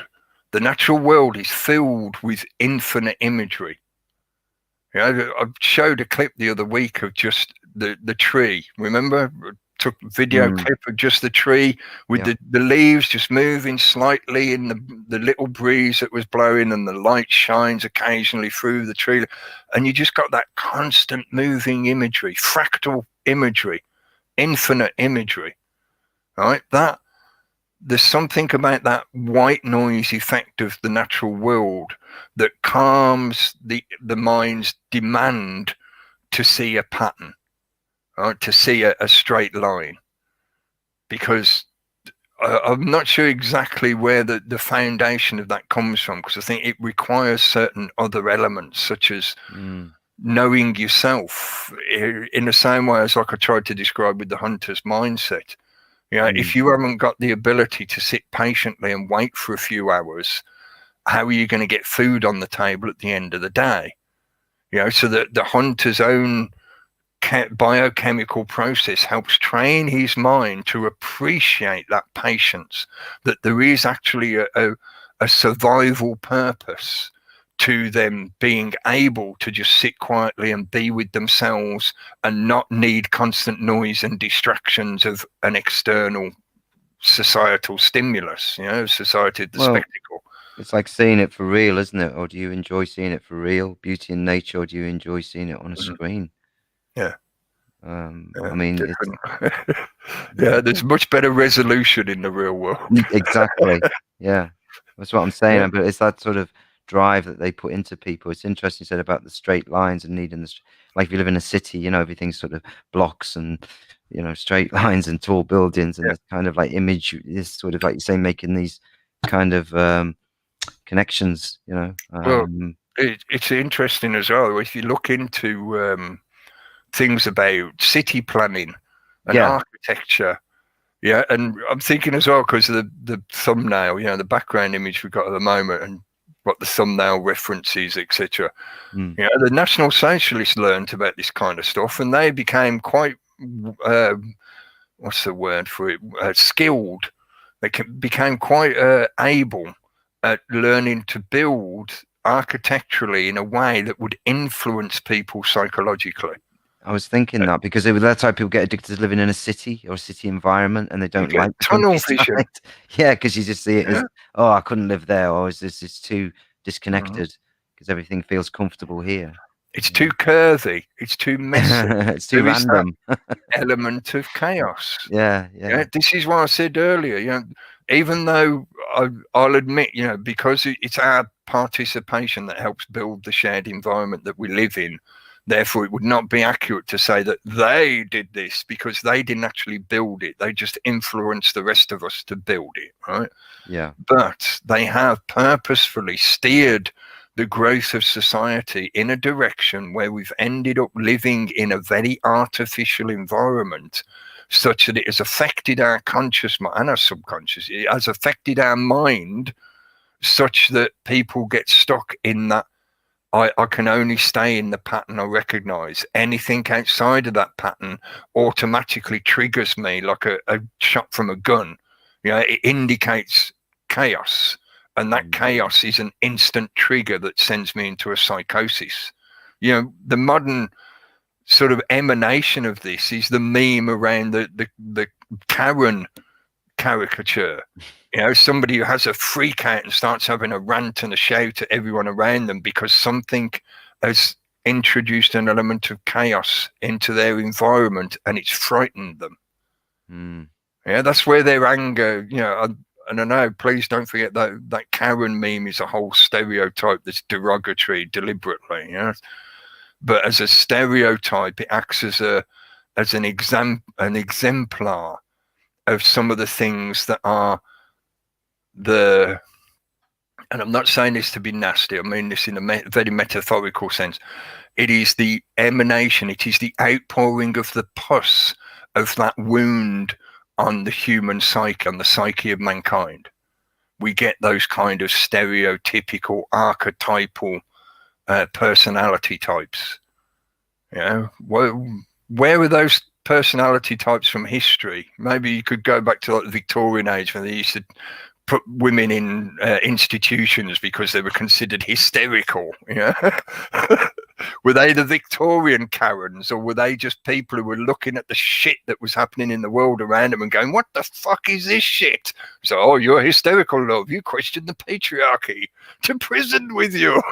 The natural world is filled with infinite imagery. You know, I showed a clip the other week of just the tree. Remember? Took video clip of just the tree with the leaves just moving slightly in the little breeze that was blowing, and the light shines occasionally through the tree, and you just got that constant moving imagery, fractal imagery, infinite imagery. Right? That there's something about that white noise effect of the natural world that calms the mind's demand to see a pattern. Right, to see a straight line, because I'm not sure exactly where the foundation of that comes from, because I think it requires certain other elements, such as knowing yourself in the same way as like I tried to describe with the hunter's mindset. You know, if you haven't got the ability to sit patiently and wait for a few hours, how are you going to get food on the table at the end of the day? You know, so that the hunter's own biochemical process helps train his mind to appreciate that patience, that there is actually a survival purpose to them being able to just sit quietly and be with themselves and not need constant noise and distractions of an external societal stimulus, you know, society of the spectacle. It's like seeing it for real, isn't it? Or do you enjoy seeing it for real, beauty in nature, or do you enjoy seeing it on a screen? Yeah. I mean, there's much better resolution in the real world. Exactly. Yeah, that's what I'm saying. But it's that sort of drive that they put into people. It's interesting you said about the straight lines and needing like if you live in a city, you know, everything's sort of blocks and, you know, straight lines and tall buildings, and this kind of like image, this sort of like you say, making these kind of connections, you know. Well, it's interesting as well if you look into things about city planning and architecture. Yeah, and I'm thinking as well, because of the thumbnail, you know, the background image we've got at the moment and what the thumbnail references, etc. You know, the National Socialists learned about this kind of stuff, and they became quite, what's the word for it, skilled. They became quite able at learning to build architecturally in a way that would influence people psychologically. I was thinking that because that's how people get addicted to living in a city or a city environment, and they don't like the tunnel vision. Yeah, because you just see it as, oh, I couldn't live there, or is this is too disconnected because everything feels comfortable here. It's too curvy. It's too messy. It's too random. Element of chaos. Yeah. This is what I said earlier. You know, even though I'll admit, you know, because it's our participation that helps build the shared environment that we live in, Therefore, it would not be accurate to say that they did this, because they didn't actually build it. They just influenced the rest of us to build it, right? Yeah. But they have purposefully steered the growth of society in a direction where we've ended up living in a very artificial environment, such that it has affected our conscious mind and our subconscious. It has affected our mind such that people get stuck in that I can only stay in the pattern I recognize. Anything outside of that pattern automatically triggers me like a shot from a gun. It indicates chaos, and that chaos is an instant trigger that sends me into a psychosis. The modern sort of emanation of this is the meme around the Karen caricature. Somebody who has a freak out and starts having a rant and a shout at everyone around them because something has introduced an element of chaos into their environment and it's frightened them. That's where their anger, and I know, please don't forget that Karen meme is a whole stereotype that's derogatory deliberately, but as a stereotype, it acts as an exemplar of some of the things that are and I'm not saying this to be nasty, I mean this in a very metaphorical sense. It is the emanation, it is the outpouring of the pus of that wound on the human psyche, on the psyche of mankind. We get those kind of stereotypical, archetypal personality types. Where are those personality types from history? Maybe you could go back to like the Victorian age when they used to put women in institutions because they were considered hysterical. Were they the Victorian Karens, or were they just people who were looking at the shit that was happening in the world around them and going, what the fuck is this shit? So, oh, you're hysterical, love. You questioned the patriarchy. To prison with you.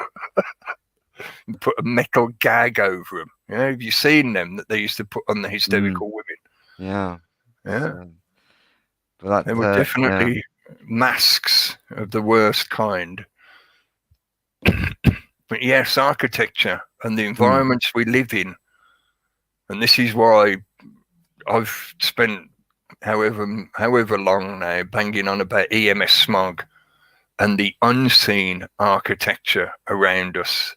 And put a metal gag over them. Have you seen them that they used to put on the hysterical women? Yeah. But they were definitely masks of the worst kind. But yes, architecture and the environments we live in, and this is why I've spent however long now banging on about EMS smog and the unseen architecture around us,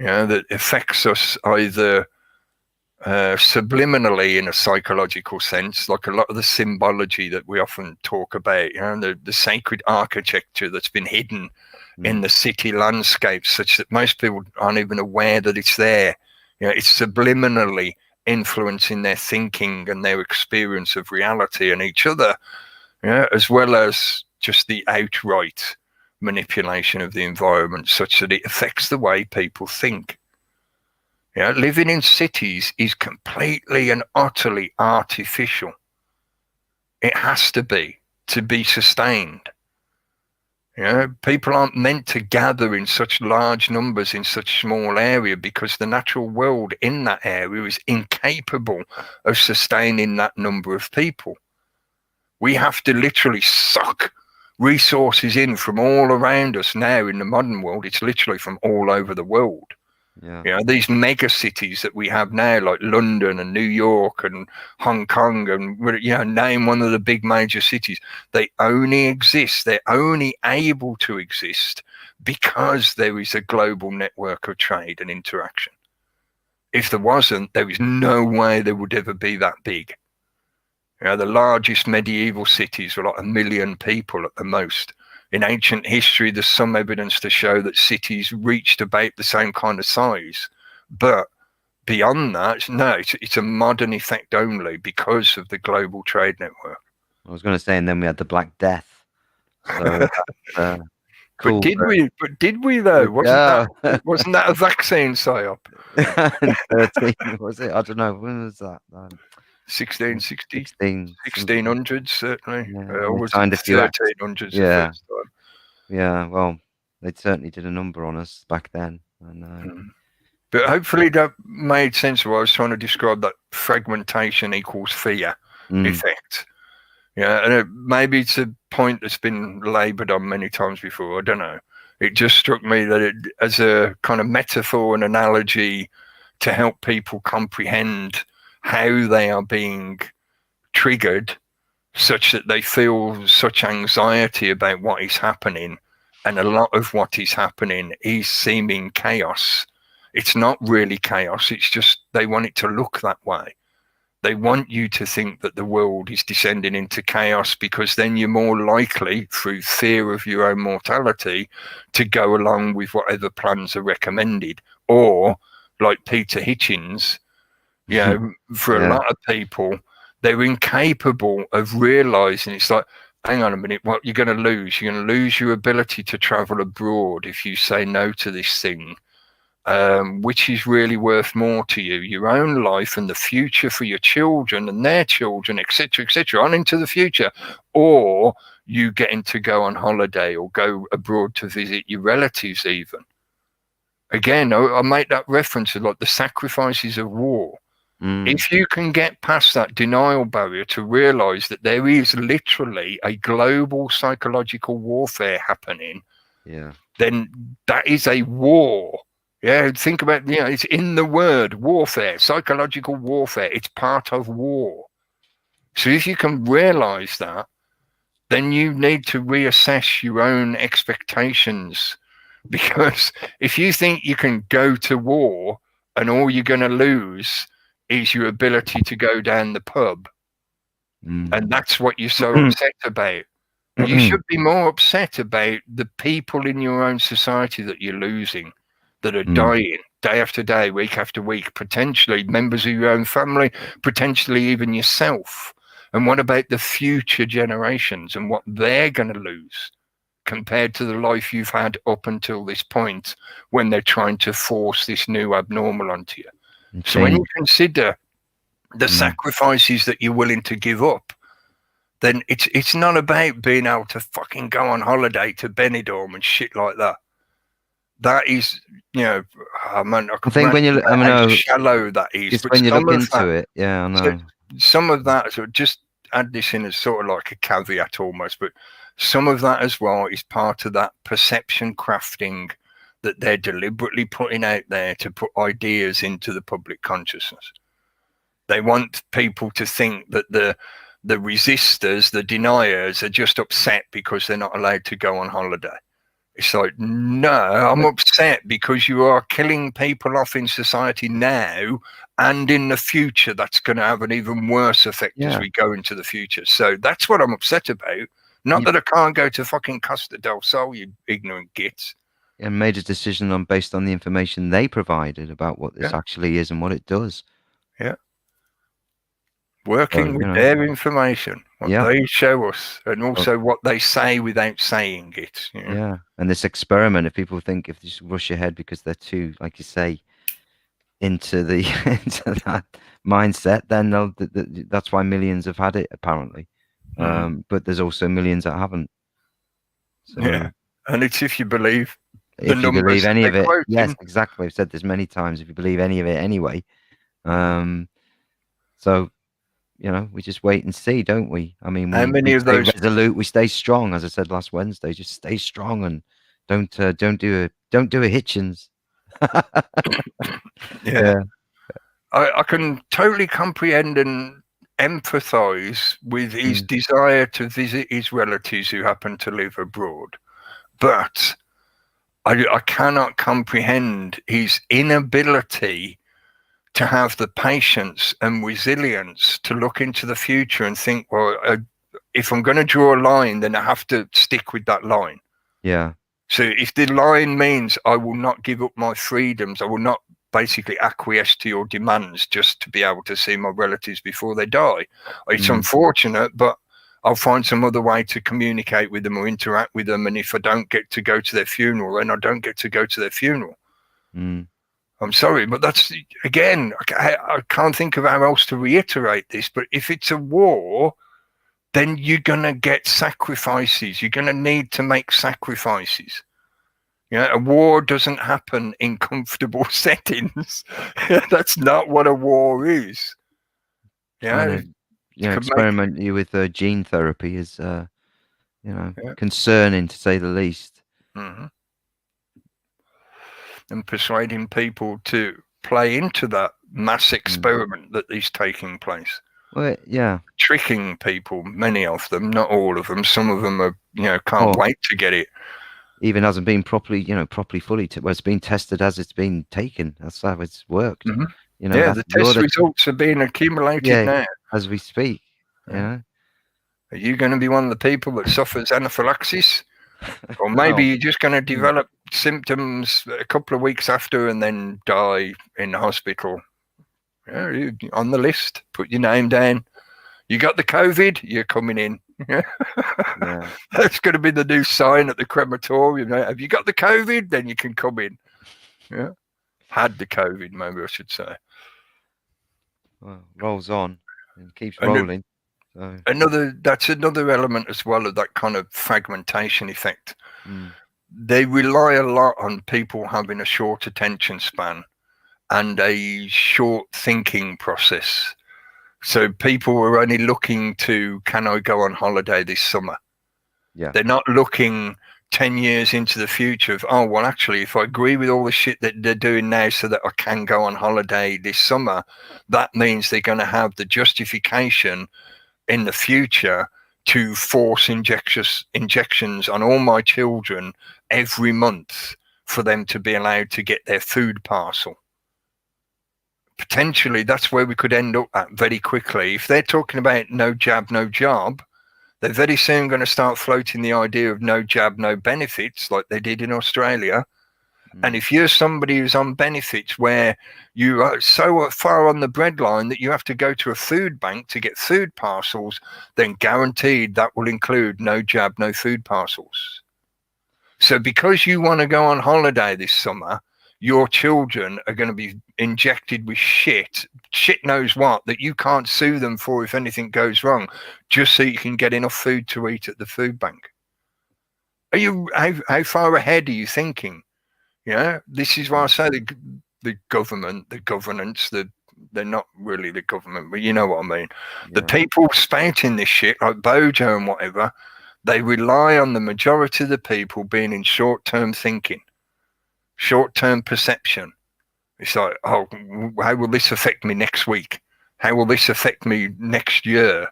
that affects us either subliminally in a psychological sense, like a lot of the symbology that we often talk about, the sacred architecture that's been hidden in the city landscape, such that most people aren't even aware that it's there. It's subliminally influencing their thinking and their experience of reality and each other, as well as just the outright manipulation of the environment, such that it affects the way people think. Living in cities is completely and utterly artificial. It has to be sustained. People aren't meant to gather in such large numbers in such small area because the natural world in that area is incapable of sustaining that number of people. We have to literally suck resources in from all around us now in the modern world. It's literally from all over the world. These mega cities that we have now, like London and New York and Hong Kong, and name one of the big major cities, they only exist, they're only able to exist because there is a global network of trade and interaction. If there wasn't, there is no way there would ever be that big. The largest medieval cities were like 1 million people at the most. In ancient history, there's some evidence to show that cities reached about the same kind of size. But beyond that, no, it's a modern effect only because of the global trade network. I was going to say, and then we had the Black Death. So cool. But did we though? Wasn't that a vaccine psyop? 13, was it? I don't know. When was that? 1660, 1600s, certainly. Or signed a few 1300s. Yeah. Well, they certainly did a number on us back then. And but hopefully that made sense of what I was trying to describe, that fragmentation equals fear effect. And maybe it's a point that's been laboured on many times before. I don't know. It just struck me that it, as a kind of metaphor and analogy to help people comprehend how they are being triggered such that they feel such anxiety about what is happening. And a lot of what is happening is seeming chaos. It's not really chaos. It's just they want it to look that way. They want you to think that the world is descending into chaos, because then you're more likely, through fear of your own mortality, to go along with whatever plans are recommended. Or, like Peter Hitchens, for a lot of people, they're incapable of realizing. It's like, hang on a minute, what you're going to lose? You're going to lose your ability to travel abroad if you say no to this thing. Which is really worth more to you, your own life and the future for your children and their children, etc., on into the future, or you getting to go on holiday or go abroad to visit your relatives even. Again, I make that reference to like the sacrifices of war. If you can get past that denial barrier to realize that there is literally a global psychological warfare happening, then that is a war. Yeah, think about, it's in the word warfare, psychological warfare. It's part of war. So if you can realize that, then you need to reassess your own expectations. Because if you think you can go to war and all you're going to lose is your ability to go down the pub, and that's what you're so upset about, you should be more upset about the people in your own society that you're losing, that are dying day after day, week after week, potentially members of your own family, potentially even yourself. And what about the future generations and what they're going to lose compared to the life you've had up until this point, when they're trying to force this new abnormal onto you? So when you consider the sacrifices that you're willing to give up, then it's not about being able to fucking go on holiday to Benidorm and shit like that. That is, I think when you, how shallow that is. But when you look into it, I know. So some of that, so just add this in as sort of like a caveat almost, but some of that as well is part of that perception crafting that they're deliberately putting out there to put ideas into the public consciousness. They want people to think that the resistors, the deniers, are just upset because they're not allowed to go on holiday. It's like, no, I'm upset because you are killing people off in society now, and in the future that's going to have an even worse effect as we go into the future. So that's what I'm upset about. Not that I can't go to fucking Costa del Sol, you ignorant gits. And made a decision based on the information they provided about what this actually is and what it does. Yeah. Working with their information, what they show us, and also what they say without saying it. Yeah, and this experiment, if people think if they just rush ahead because they're too, like you say, into that mindset, then that's why millions have had it apparently. But there's also millions that haven't. So, and it's if you believe the if you believe any of it. Quoting. Yes, exactly. I've said this many times. If you believe any of it anyway, so. We just wait and see, don't we? I mean, we stay resolute, we stay strong, as I said last Wednesday. Just stay strong and don't do a Hitchens. I can totally comprehend and empathize with his desire to visit his relatives who happen to live abroad, but I cannot comprehend his inability to have the patience and resilience to look into the future and think, well, if I'm going to draw a line, then I have to stick with that line. Yeah. So if the line means I will not give up my freedoms, I will not basically acquiesce to your demands just to be able to see my relatives before they die. It's unfortunate, but I'll find some other way to communicate with them or interact with them. And if I don't get to go to their funeral, then I don't get to go to their funeral. I'm sorry, but that's, again, I can't think of how else to reiterate this, but if it's a war, then you're going to get sacrifices. You're going to need to make sacrifices. A war doesn't happen in comfortable settings. That's not what a war is. Experiment you with gene therapy is, concerning to say the least. And persuading people to play into that mass experiment that is taking place. Well, yeah. Tricking people, many of them, not all of them. Some of them are, can't wait to get it. Even hasn't been properly, fully. Well, it's been tested as it's been taken. That's how it's worked. Yeah, the test results are being accumulated now as we speak. Yeah. Are you going to be one of the people that suffers anaphylaxis? Or maybe you're just going to develop symptoms a couple of weeks after and then die in the hospital. Yeah, you're on the list. Put your name down. You got the COVID, you're coming in. Yeah. That's going to be the new sign at the crematorium. Have you got the COVID? Then you can come in. Yeah. Had the COVID, maybe I should say. Well, rolls on and keeps rolling. So. That's another element as well of that kind of fragmentation effect. They rely a lot on people having a short attention span and a short thinking process. So people are only looking to, can I go on holiday this summer? Yeah. They're not looking 10 years into the future of, oh, well, actually, if I agree with all the shit that they're doing now so that I can go on holiday this summer, that means they're going to have the justification in the future to force injections on all my children every month for them to be allowed to get their food parcel. Potentially, that's where we could end up at very quickly. If they're talking about no jab, no job, they're very soon going to start floating the idea of no jab, no benefits, like they did in Australia. And if you're somebody who's on benefits where you are so far on the breadline that you have to go to a food bank to get food parcels, then guaranteed that will include no jab, no food parcels. So because you want to go on holiday this summer, your children are going to be injected with shit knows what, that you can't sue them for if anything goes wrong, just so you can get enough food to eat at the food bank. How far ahead are you thinking? Yeah, this is why I say the government, the governance, they're not really the government, but you know what I mean. Yeah. The people spouting this shit, like Bojo and whatever, they rely on the majority of the people being in short-term thinking, short-term perception. It's like, oh, how will this affect me next week? How will this affect me next year?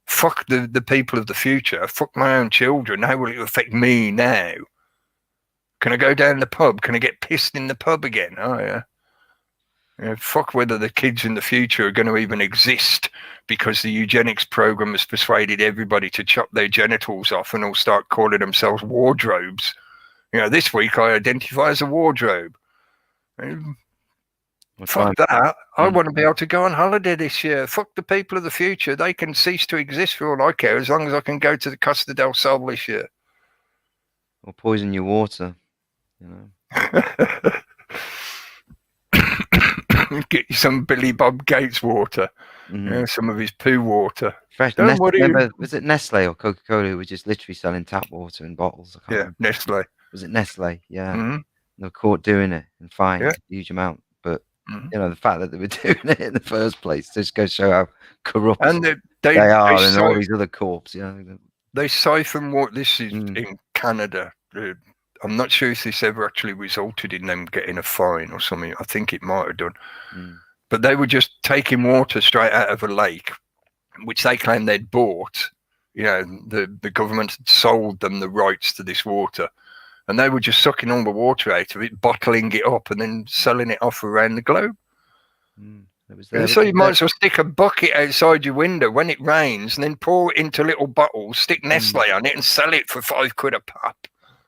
Fuck the people of the future. Fuck my own children. How will it affect me now? Can I go down the pub? Can I get pissed in the pub again? Oh, yeah. Fuck whether the kids in the future are going to even exist because the eugenics program has persuaded everybody to chop their genitals off and all start calling themselves wardrobes. This week I identify as a wardrobe. Fuck that. I want to be able to go on holiday this year. Fuck the people of the future. They can cease to exist for all I care as long as I can go to the Costa del Sol this year. Or poison your water. Get you some Billy Bob Gates water, some of his poo water. Fresh. Remember, was it Nestle or Coca-Cola who were just literally selling tap water in bottles? Nestle. Was it Nestle? Yeah. They were caught doing it and fined a huge amount. But the fact that they were doing it in the first place just goes to show how corrupt they are, and all these other corps. They siphon water. This is in Canada. I'm not sure if this ever actually resulted in them getting a fine or something. I think it might have done. But they were just taking water straight out of a lake, which they claimed they'd bought. The government had sold them the rights to this water. And they were just sucking all the water out of it, bottling it up, and then selling it off around the globe. So you might as well stick a bucket outside your window when it rains and then pour it into little bottles, stick Nestle on it and sell it for £5 a pop.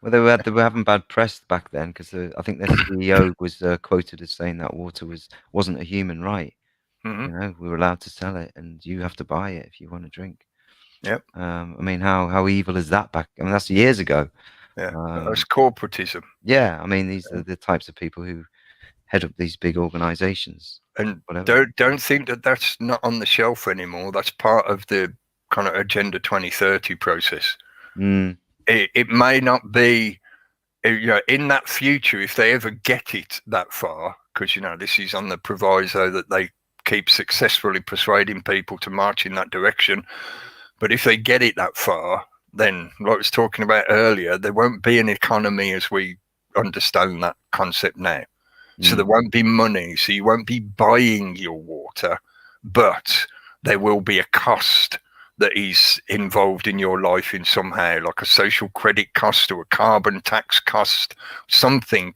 Well, they were having bad press back then because I think their CEO was quoted as saying that water wasn't a human right. We were allowed to sell it, and you have to buy it if you want to drink. Yep. I mean, how evil is that back? I mean, that's years ago. Yeah, that's corporatism. Yeah, I mean, these are the types of people who head up these big organizations. And don't think that that's not on the shelf anymore. That's part of the kind of Agenda 2030 process. It may not be, in that future, if they ever get it that far, because, this is on the proviso that they keep successfully persuading people to march in that direction. But if they get it that far, then, like I was talking about earlier, there won't be an economy as we understand that concept now. So there won't be money. So you won't be buying your water, but there will be a cost that is involved in your life in somehow, like a social credit cost or a carbon tax cost, something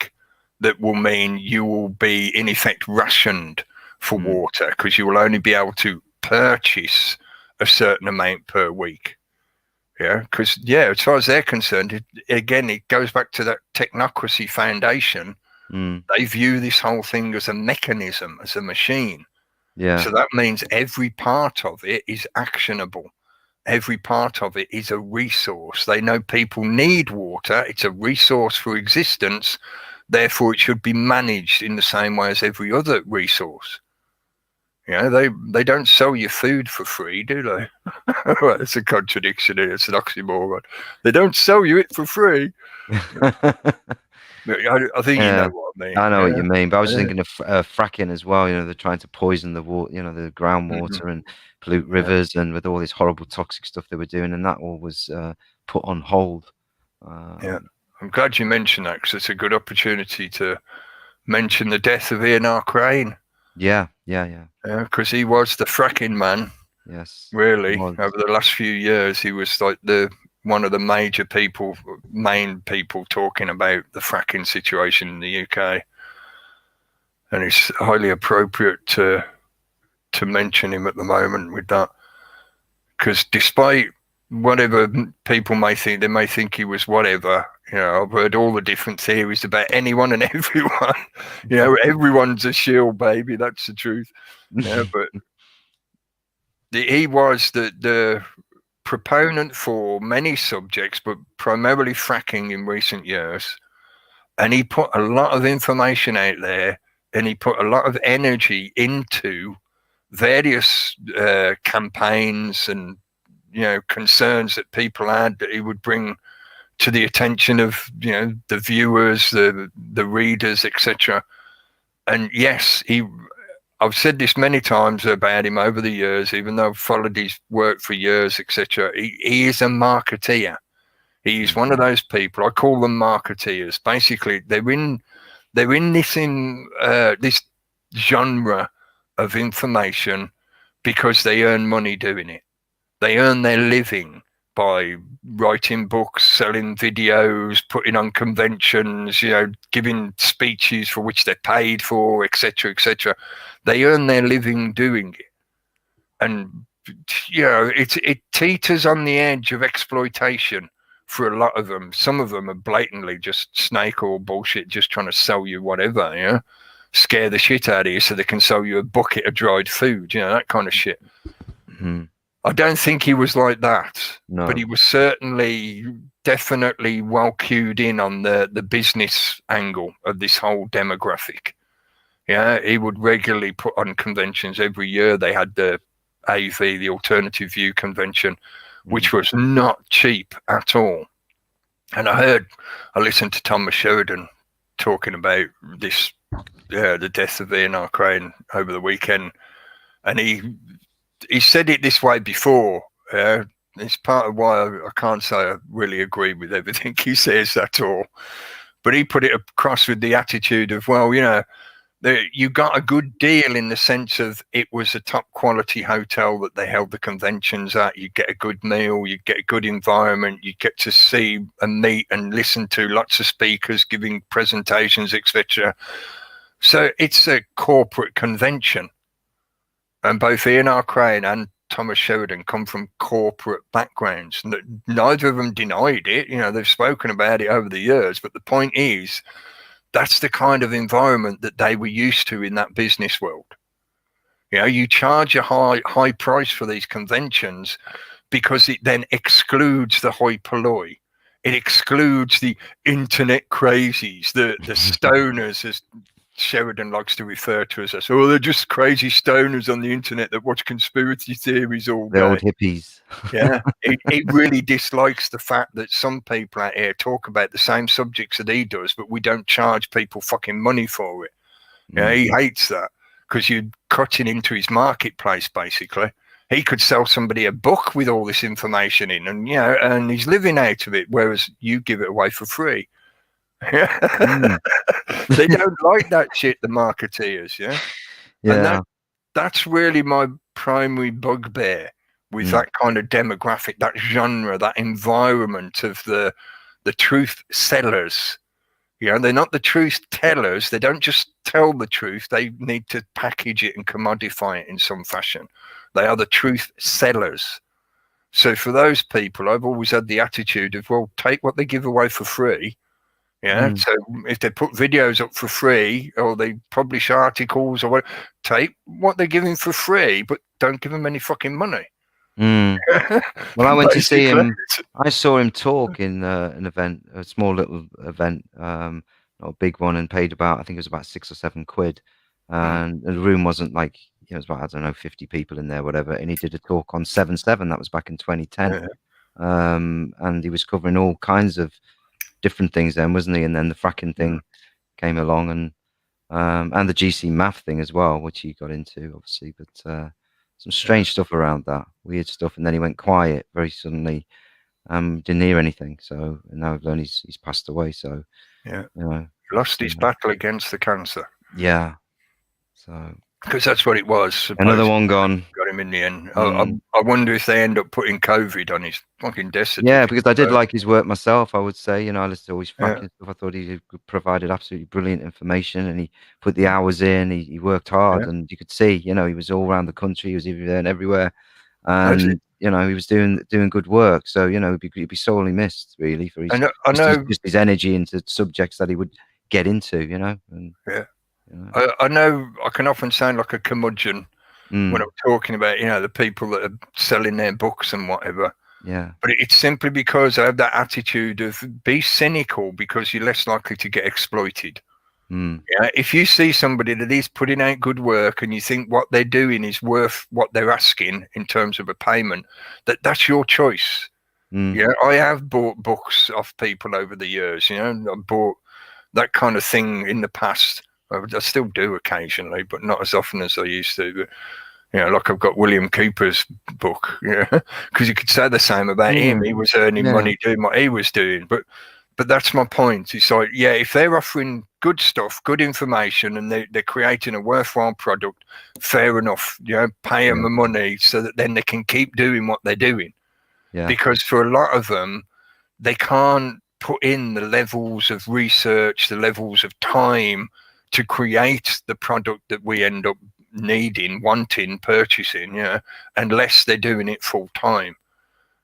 that will mean you will be in effect rationed for water, because you will only be able to purchase a certain amount per week. Yeah, because as far as they're concerned, it goes back to that technocracy foundation. They view this whole thing as a mechanism, as a machine. Yeah. So that means every part of it is actionable. Every part of it is a resource. They know people need water. It's a resource for existence. Therefore, it should be managed in the same way as every other resource. They don't sell you food for free, do they? Well, it's a contradiction. It's an oxymoron. They don't sell you it for free. I think you know what I mean. I know what you mean, but I was thinking of fracking as well. They're trying to poison the water, the groundwater, and pollute rivers, and with all this horrible toxic stuff they were doing, and that all was put on hold. I'm glad you mentioned that, because it's a good opportunity to mention the death of Ian Crane. Yeah, because he was the fracking man. Yes, really. Over the last few years, he was like one of the main people talking about the fracking situation in the UK, and it's highly appropriate to mention him at the moment with that, because despite whatever people may think, they may think he was whatever. I've heard all the different theories about anyone and everyone. Everyone's a shield, baby. That's the truth. But he was the proponent for many subjects, but primarily fracking in recent years. And he put a lot of information out there, and he put a lot of energy into various campaigns and concerns that people had, that he would bring to the attention of the viewers, the readers, etc. And yes, I've said this many times about him over the years, even though I've followed his work for years, etc. He is a marketeer. He's one of those people. I call them marketeers. Basically, they're in this genre of information because they earn money doing it. They earn their living by writing books, selling videos, putting on conventions, giving speeches for which they're paid for, etc., etc. They earn their living doing it. And, it teeters on the edge of exploitation for a lot of them. Some of them are blatantly just snake oil bullshit, just trying to sell you whatever, scare the shit out of you so they can sell you a bucket of dried food, that kind of shit. I don't think he was like that, but he was definitely well cued in on the business angle of this whole demographic. He would regularly put on conventions every year. They had the AV, the Alternative View Convention, which was not cheap at all. And I listened to Thomas Sheridan talking about this, the death of Ian Crane over the weekend, and he said it this way before. It's part of why I can't say I really agree with everything he says at all. But he put it across with the attitude of, well, you got a good deal in the sense of it was a top quality hotel that they held the conventions at. You get a good meal, you get a good environment, you get to see and meet and listen to lots of speakers giving presentations, etc. So it's a corporate convention. And both Ian Crane and Thomas Sheridan come from corporate backgrounds. Neither of them denied it. They've spoken about it over the years. But the point is, that's the kind of environment that they were used to in that business world. You charge a high price for these conventions because it then excludes the hoi polloi. It excludes the internet crazies, the stoners, as Sheridan likes to refer to us as, they're just crazy stoners on the internet that watch conspiracy theories all day. The old hippies. He really dislikes the fact that some people out here talk about the same subjects that he does, but we don't charge people fucking money for it. He hates that because you're cutting into his marketplace, basically. He could sell somebody a book with all this information in, and and he's living out of it, whereas you give it away for free. They don't like that shit, the marketeers, yeah? And that's really my primary bugbear with that kind of demographic, that genre, that environment of the truth sellers. You know, they're not the truth tellers. They don't just tell the truth. They need to package it and commodify it in some fashion. They are the truth sellers. So for those people, I've always had the attitude of, well, take what they give away for free. Yeah. So if they put videos up for free, or they publish articles or whatever, take what they're giving for free, but don't give them any fucking money. Well, I went to see him. I saw him talk in an event, a small little event, not a big one, and paid about, I think it was about £6 or £7. And the room wasn't like, it was about, I don't know, 50 people in there, whatever. And he did a talk on 7/7. That was back in 2010. And he was covering all kinds of different things then, wasn't he? And then the fracking thing came along, and the GC math thing as well, which he got into, obviously. But some strange stuff around that, weird stuff. And then he went quiet very suddenly. Didn't hear anything. So, and now I've learned he's passed away. So, you know, lost his battle against the cancer. Yeah. So, because that's what it was. Another one gone. Got him in the end. I wonder if they end up putting COVID on his fucking death certificate. Yeah, because I did like his work myself, I would say. You know, I listened to all his fracking stuff. I thought he provided absolutely brilliant information, and he put the hours in. He worked hard, and you could see, you know, he was all around the country. He was even there and everywhere, and you know, he was doing good work. So, you know, he'd be sorely missed, really, for his just his energy into subjects that he would get into. You know, and, I know I can often sound like a curmudgeon when I'm talking about, you know, the people that are selling their books and whatever. Yeah. But it's simply because I have that attitude of be cynical, because you're less likely to get exploited. Yeah. If you see somebody that is putting out good work and you think what they're doing is worth what they're asking in terms of a payment, that's your choice. Yeah. I have bought books off people over the years. You know, I bought that kind of thing in the past. I still do occasionally, but not as often as I used to. But, you know, like I've got William Cooper's book, because you could say the same about him. He was earning money doing what he was doing. But that's my point. It's like, yeah, if they're offering good stuff, good information, and they're creating a worthwhile product, fair enough. You know, pay them the money so that then they can keep doing what they're doing. Yeah. Because for a lot of them, they can't put in the levels of research, the levels of time to create the product that we end up needing, wanting, purchasing, unless they're doing it full time.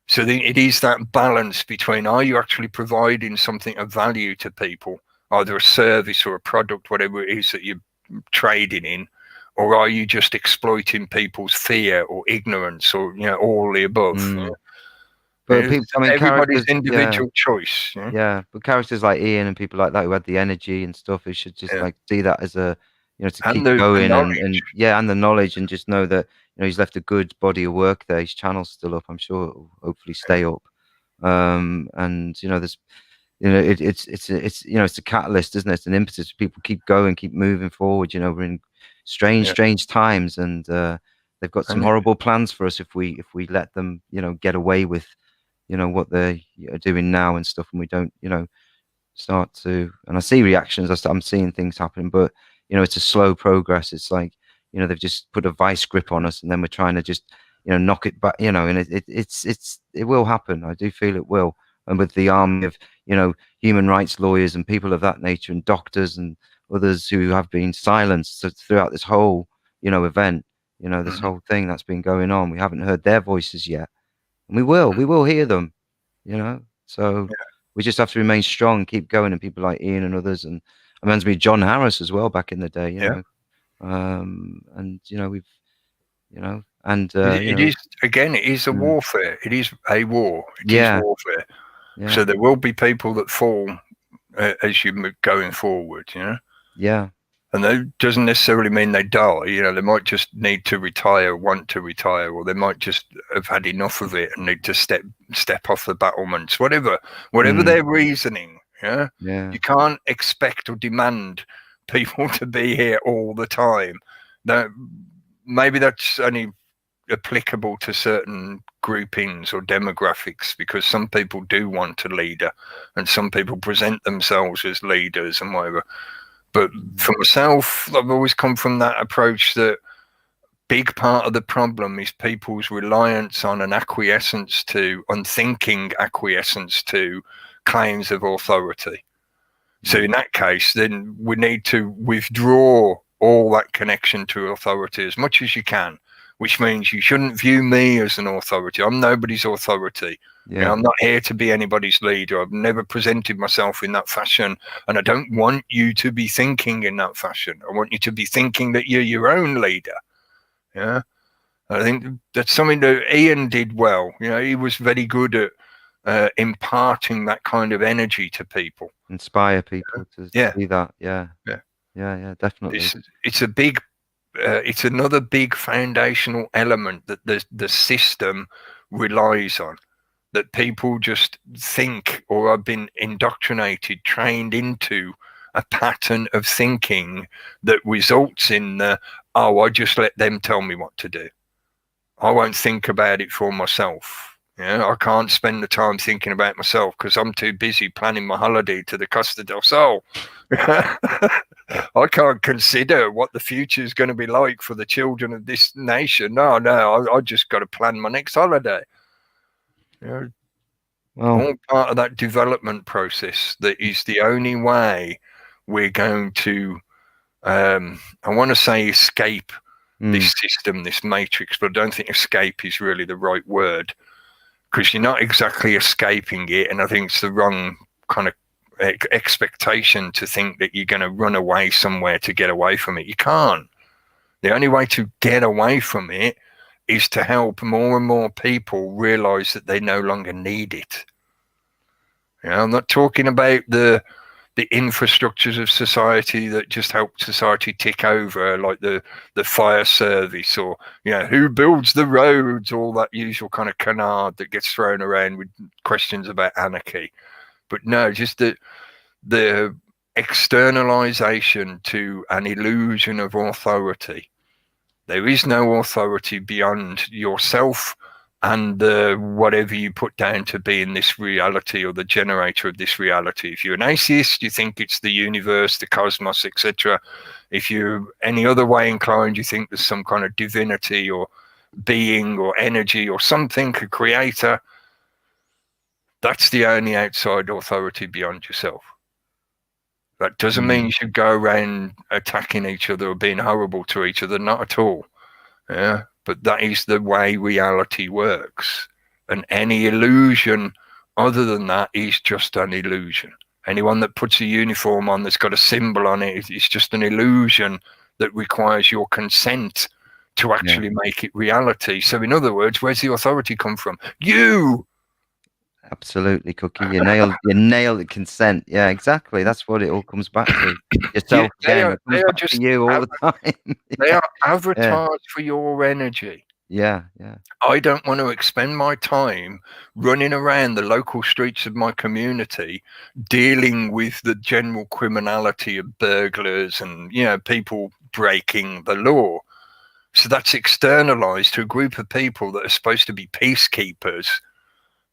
So it is that balance between, are you actually providing something of value to people, either a service or a product, whatever it is that you're trading in, or are you just exploiting people's fear or ignorance, or all the above? But people, I mean, everybody's individual choice. Yeah, but characters like Ian and people like that who had the energy and stuff, who should just like see that as a, to keep going, and the knowledge, and just know that he's left a good body of work there. His channel's still up. I'm sure it'll hopefully stay up. And there's, it's a catalyst, isn't it? It's an impetus. People keep going, keep moving forward. We're in strange times, and they've got some horrible plans for us if we let them, get away with what they're doing now and stuff, and we don't start to, and I see reactions, I'm seeing things happen, but it's a slow progress. It's like they've just put a vice grip on us, and then we're trying to just knock it back, and it will happen. I do feel it will. And with the army of human rights lawyers and people of that nature, and doctors and others who have been silenced throughout this whole event, this whole thing that's been going on, we haven't heard their voices yet. And we will hear them, so we just have to remain strong, keep going. And people like Ian and others, and it reminds me of John Harris as well back in the day, and we've, and it is, again, it is a warfare. It is a war. It is warfare. So there will be people that fall as you move going forward, And that doesn't necessarily mean they die. They might just need to retire, want to retire, or they might just have had enough of it and need to step off the battlements. Whatever their reasoning. You can't expect or demand people to be here all the time. Now, maybe that's only applicable to certain groupings or demographics, because some people do want a leader and some people present themselves as leaders and whatever. But for myself, I've always come from that approach that big part of the problem is people's reliance on an acquiescence to, unthinking acquiescence to, claims of authority. So in that case, then we need to withdraw all that connection to authority as much as you can, which means you shouldn't view me as an authority. I'm nobody's authority. Yeah. You know, I'm not here to be anybody's leader. I've never presented myself in that fashion, and I don't want you to be thinking in that fashion. I want you to be thinking that you're your own leader. Yeah, I think that's something that Ian did well. You know, he was very good at imparting that kind of energy to people, inspire people to see that. Yeah, definitely. It's a big, it's another big foundational element that the system relies on. That people just think or have been indoctrinated, trained into a pattern of thinking that results in the, oh, I just let them tell me what to do. I won't think about it for myself. Yeah, I can't spend the time thinking about myself because I'm too busy planning my holiday to the Costa del Sol. I can't consider what the future is going to be like for the children of this nation. No, I just got to plan my next holiday. You know, all part of that development process. That is the only way we're going to, I want to say escape this system, this matrix, but I don't think escape is really the right word, because you're not exactly escaping it, and I think it's the wrong kind of expectation to think that you're going to run away somewhere to get away from it. You can't. The only way to get away from it is to help more and more people realize that they no longer need it. You know, I'm not talking about the infrastructures of society that just help society tick over, like the fire service, or, you know, who builds the roads, all that usual kind of canard that gets thrown around with questions about anarchy. But no, just the externalization to an illusion of authority. There is no authority beyond yourself and whatever you put down to be in this reality, or the generator of this reality. If you're an atheist, you think it's the universe, the cosmos, etc. If you're any other way inclined, you think there's some kind of divinity or being or energy or something, a creator. That's the only outside authority beyond yourself. That doesn't mean you should go around attacking each other or being horrible to each other, not at all. Yeah, but that is the way reality works. And any illusion other than that is just an illusion. Anyone that puts a uniform on that's got a symbol on it, it's just an illusion that requires your consent to actually make it reality. So in other words, where's the authority come from? You! Absolutely, Cookie. You nailed the consent. Yeah, exactly. That's what it all comes back to. Yourself again. They are just you all the time. They are avatars for your energy. Yeah. I don't want to expend my time running around the local streets of my community dealing with the general criminality of burglars and, you know, people breaking the law. So that's externalized to a group of people that are supposed to be peacekeepers.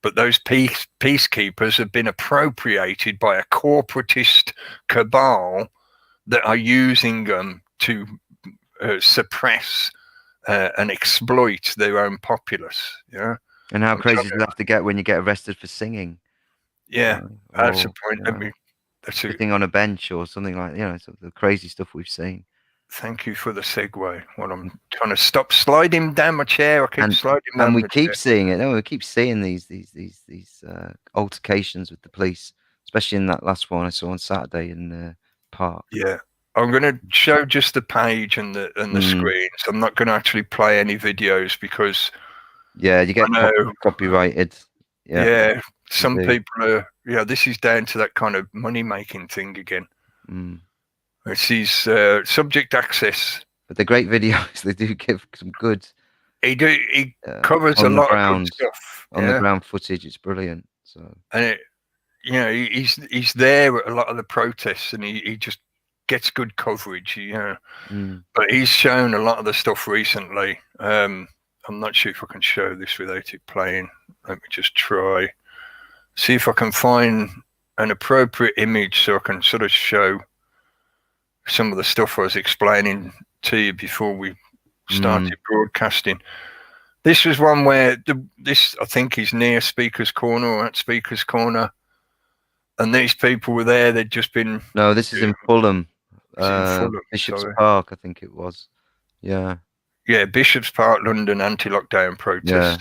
But those peacekeepers have been appropriated by a corporatist cabal that are using them to suppress and exploit their own populace. Yeah. And how crazy does it have to get when you get arrested for singing? Yeah, that's the point. I mean, sitting on a bench or something like, you know, the crazy stuff we've seen. Thank you for the segue. What I'm trying to stop sliding down my chair. I keep sliding down. And we keep seeing it. No, we keep seeing these altercations with the police, especially in that last one I saw on Saturday in the park. Yeah, I'm going to show just the page and the screens. I'm not going to actually play any videos because you get copyrighted. Yeah, some people are. Yeah, this is down to that kind of money making thing again. It's these subject access. But they're great videos. They do give some good. He covers a lot of good stuff. On the ground footage, it's brilliant. So, and he's there at a lot of the protests, and he just gets good coverage. You know, but he's shown a lot of the stuff recently. I'm not sure if I can show this without it playing. Let me just try. See if I can find an appropriate image so I can sort of show some of the stuff I was explaining to you before we started broadcasting. This was one where this, I think, is near Speaker's Corner or at Speaker's Corner. And these people were there. They'd just been... No, this is in Fulham. Fulham, Bishop's Park, I think it was. Yeah. Yeah, Bishop's Park, London, anti-lockdown protest. Yeah.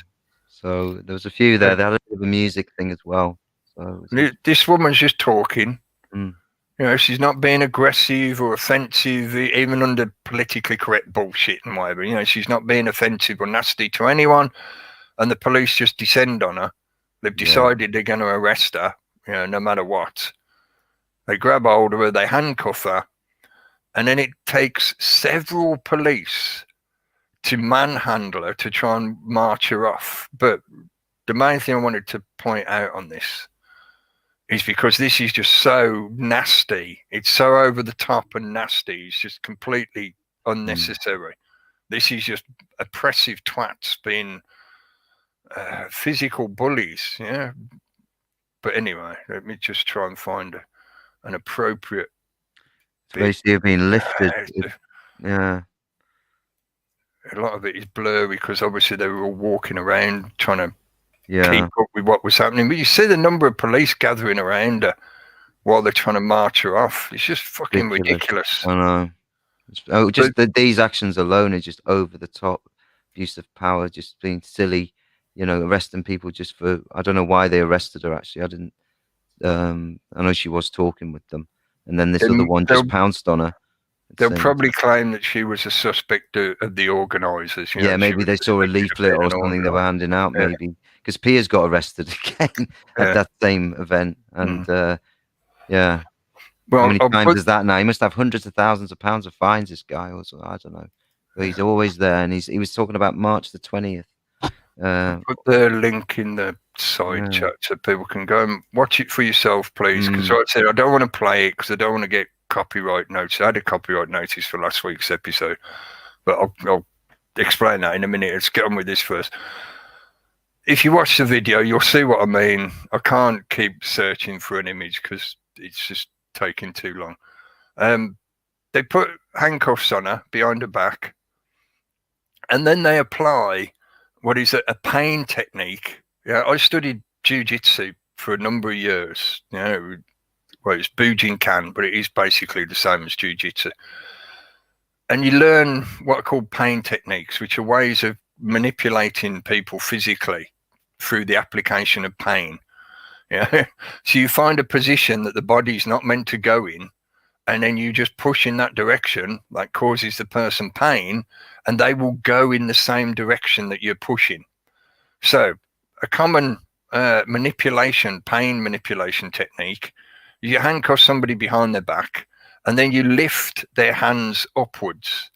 So there was a few there. They had a bit of a music thing as well. So this woman's just talking. Mm. You know, she's not being aggressive or offensive, even under politically correct bullshit and whatever. You know, she's not being offensive or nasty to anyone. And the police just descend on her. They've decided they're going to arrest her, you know, no matter what. They grab hold of her, they handcuff her. And then it takes several police to manhandle her, to try and march her off. But the main thing I wanted to point out on this is because this is just so nasty. It's so over the top and nasty. It's just completely unnecessary. This is just oppressive twats being physical bullies. Yeah. But anyway, let me just try and find an appropriate. Basically being lifted. Yeah. A lot of it is blurry because obviously they were all walking around trying to keep up with what was happening. But you see the number of police gathering around her while they're trying to march her off. It's just fucking ridiculous. I know. These actions alone are just over the top. Abuse of power, just being silly, you know, arresting people just for, I don't know why they arrested her actually. I didn't, I know she was talking with them. And then this other one just pounced on her. They'll probably claim that she was a suspect of the organisers. Yeah, maybe they saw a leaflet or something they were handing out, maybe. Because Piers got arrested again at that same event. And, well, how many times is that now? He must have hundreds of thousands of pounds of fines, this guy. Also, I don't know. But he's always there. And he was talking about March the 20th. Put the link in the side chat so people can go and watch it for yourself, please. Because like I said, I don't want to play it because I don't want to get copyright notice. I had a copyright notice for last week's episode, but I'll explain that in a minute. Let's get on with this first. If you watch the video, you'll see what I mean. I can't keep searching for an image because it's just taking too long. They put handcuffs on her behind her back, and then they apply what is a pain technique. Yeah, I studied jiu-jitsu for a number of years. You know, well, it's Bujinkan, but it is basically the same as jiu-jitsu. And you learn what are called pain techniques, which are ways of manipulating people physically through the application of pain. Yeah. So you find a position that the body's not meant to go in, and then you just push in that direction, that causes the person pain, and they will go in the same direction that you're pushing. So a common pain manipulation technique, you handcuff somebody behind their back, and then you lift their hands upwards.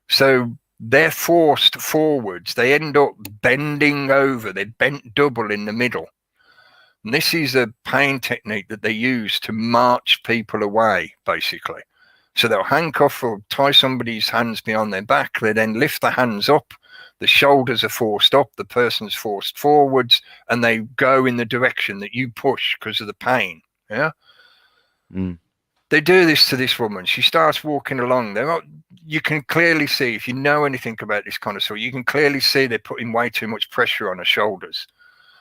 So they're forced forwards. They end up bending over. They're bent double in the middle. And this is a pain technique that they use to march people away, basically. So they'll handcuff or tie somebody's hands behind their back. They then lift the hands up. The shoulders are forced up. The person's forced forwards. And they go in the direction that you push because of the pain. Yeah. They do this to this woman. She starts walking along. You can clearly see, if you know anything about this kind of stuff, you can clearly see they're putting way too much pressure on her shoulders.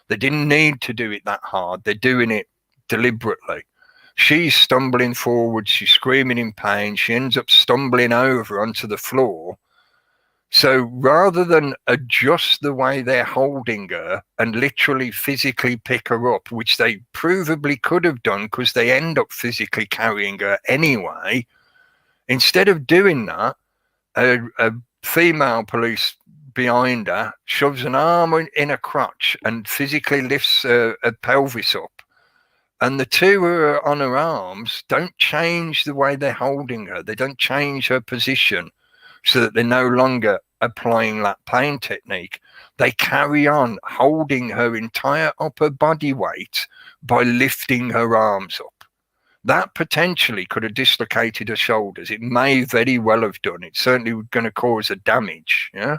They didn't need to do it that hard. They're doing it deliberately. She's stumbling forward. She's screaming in pain. She ends up stumbling over onto the floor. So rather than adjust the way they're holding her and literally physically pick her up, which they provably could have done because they end up physically carrying her anyway, instead of doing that, a female police behind her shoves an arm in her crotch and physically lifts her pelvis up. And the two who are on her arms don't change the way they're holding her. They don't change her position so that they're no longer applying that pain technique. They carry on holding her entire upper body weight by lifting her arms up. That potentially could have dislocated her shoulders. It may very well have done. It's certainly going to cause a damage. Yeah.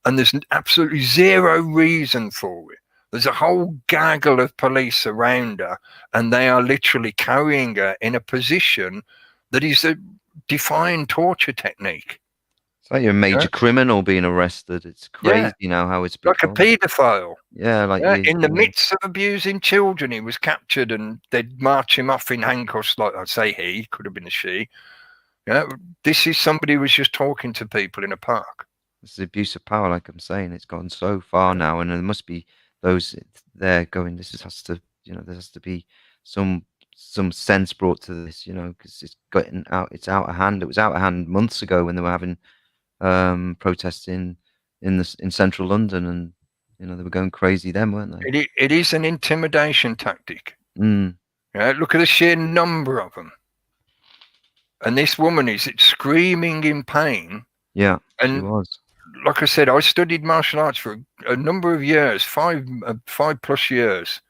and there's absolutely zero reason for it. There's a whole gaggle of police around her, and they are literally carrying her in a position that is a defined torture technique. It's like you're a major criminal being arrested. It's crazy now how it's like become. a paedophile. Yeah, like In the midst of abusing children, he was captured, and they'd march him off in handcuffs. Like I'd say, he could have been a she. This is somebody who was just talking to people in a park. It's the abuse of power, like I'm saying. It's gone so far now, and there must be those there going. Has to, there has to be some sense brought to this, because it's getting out. It's out of hand. It was out of hand months ago when they were having protests in central London, and they were going crazy then, weren't they? It is an intimidation tactic. Mm. Look at the sheer number of them. And this woman is screaming in pain. Yeah, and she was. Like I said, I studied martial arts for a number of years, 5+ years.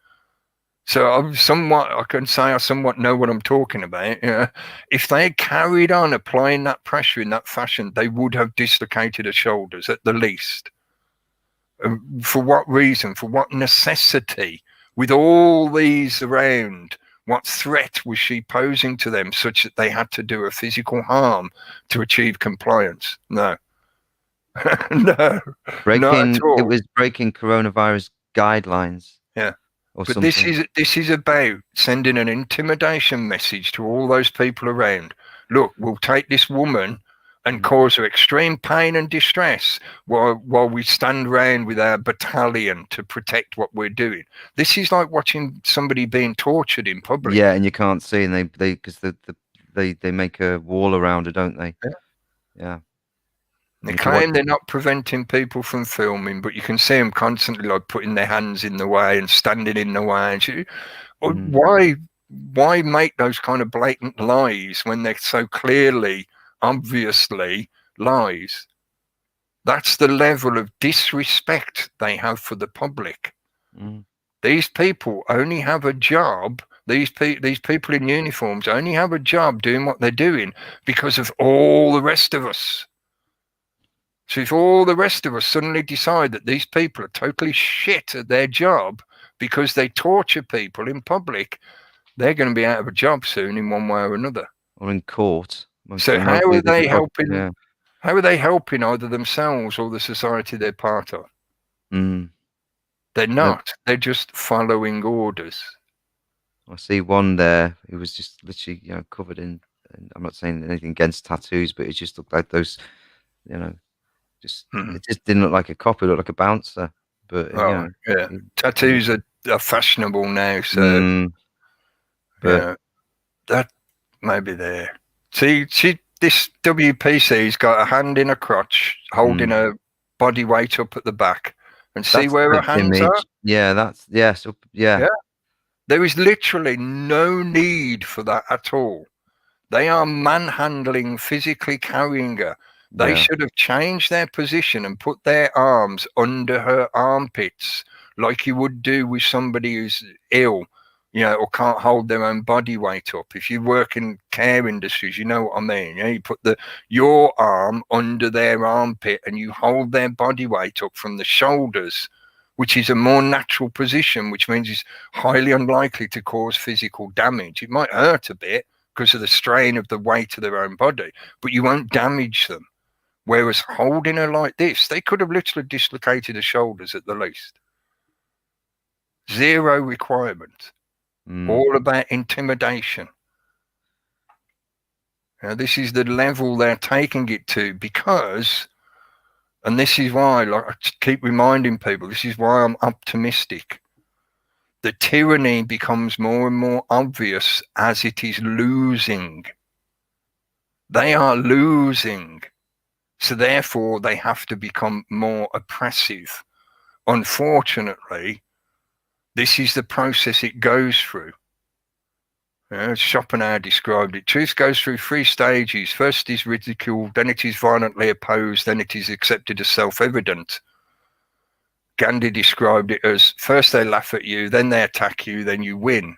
So I can say I somewhat know what I'm talking about. If they had carried on applying that pressure in that fashion, they would have dislocated her shoulders at the least. For what reason? For what necessity? With all these around, what threat was she posing to them such that they had to do a physical harm to achieve compliance? No. No. Not at all. It was breaking coronavirus guidelines. Yeah. But something. This is about sending an intimidation message to all those people around. Look, we'll take this woman and cause her extreme pain and distress while we stand around with our battalion to protect what we're doing. This is like watching somebody being tortured in public. Yeah, and you can't see, and they make a wall around her, don't they? Yeah. They claim they're not preventing people from filming, but you can see them constantly like putting their hands in the way and standing in the way. And why make those kind of blatant lies when they're so clearly, obviously lies? That's the level of disrespect they have for the public. These people only have a job. These people in uniforms only have a job doing what they're doing because of all the rest of us. So if all the rest of us suddenly decide that these people are totally shit at their job because they torture people in public, they're going to be out of a job soon in one way or another. Or in court. So how are they helping? Yeah. How are they helping either themselves or the society they're part of? They're not. Yeah. They're just following orders. I see one there who was just literally, covered in. I'm not saying anything against tattoos, but it just looked like those, it just didn't look like a cop. It looked like a bouncer. But tattoos are fashionable now, so but that may be there. See, this WPC's got a hand in a crotch, holding a body weight up at the back, and see where her hands are. Yeah, yeah. There is literally no need for that at all. They are manhandling, physically carrying her. They should have changed their position and put their arms under her armpits like you would do with somebody who's ill, or can't hold their own body weight up. If you work in care industries, you know what I mean. You put your arm under their armpit and you hold their body weight up from the shoulders, which is a more natural position, which means it's highly unlikely to cause physical damage. It might hurt a bit because of the strain of the weight of their own body, but you won't damage them. Whereas holding her like this, they could have literally dislocated her shoulders at the least. Zero requirement. All about intimidation. Now, this is the level they're taking it to because, and this is why, like I keep reminding people, this is why I'm optimistic. The tyranny becomes more and more obvious as it is losing. They are losing. So therefore, they have to become more oppressive. Unfortunately, this is the process it goes through. Schopenhauer described it. Truth goes through 3 stages. First is ridiculed, then it is violently opposed, then it is accepted as self-evident. Gandhi described it as first they laugh at you, then they attack you, then you win.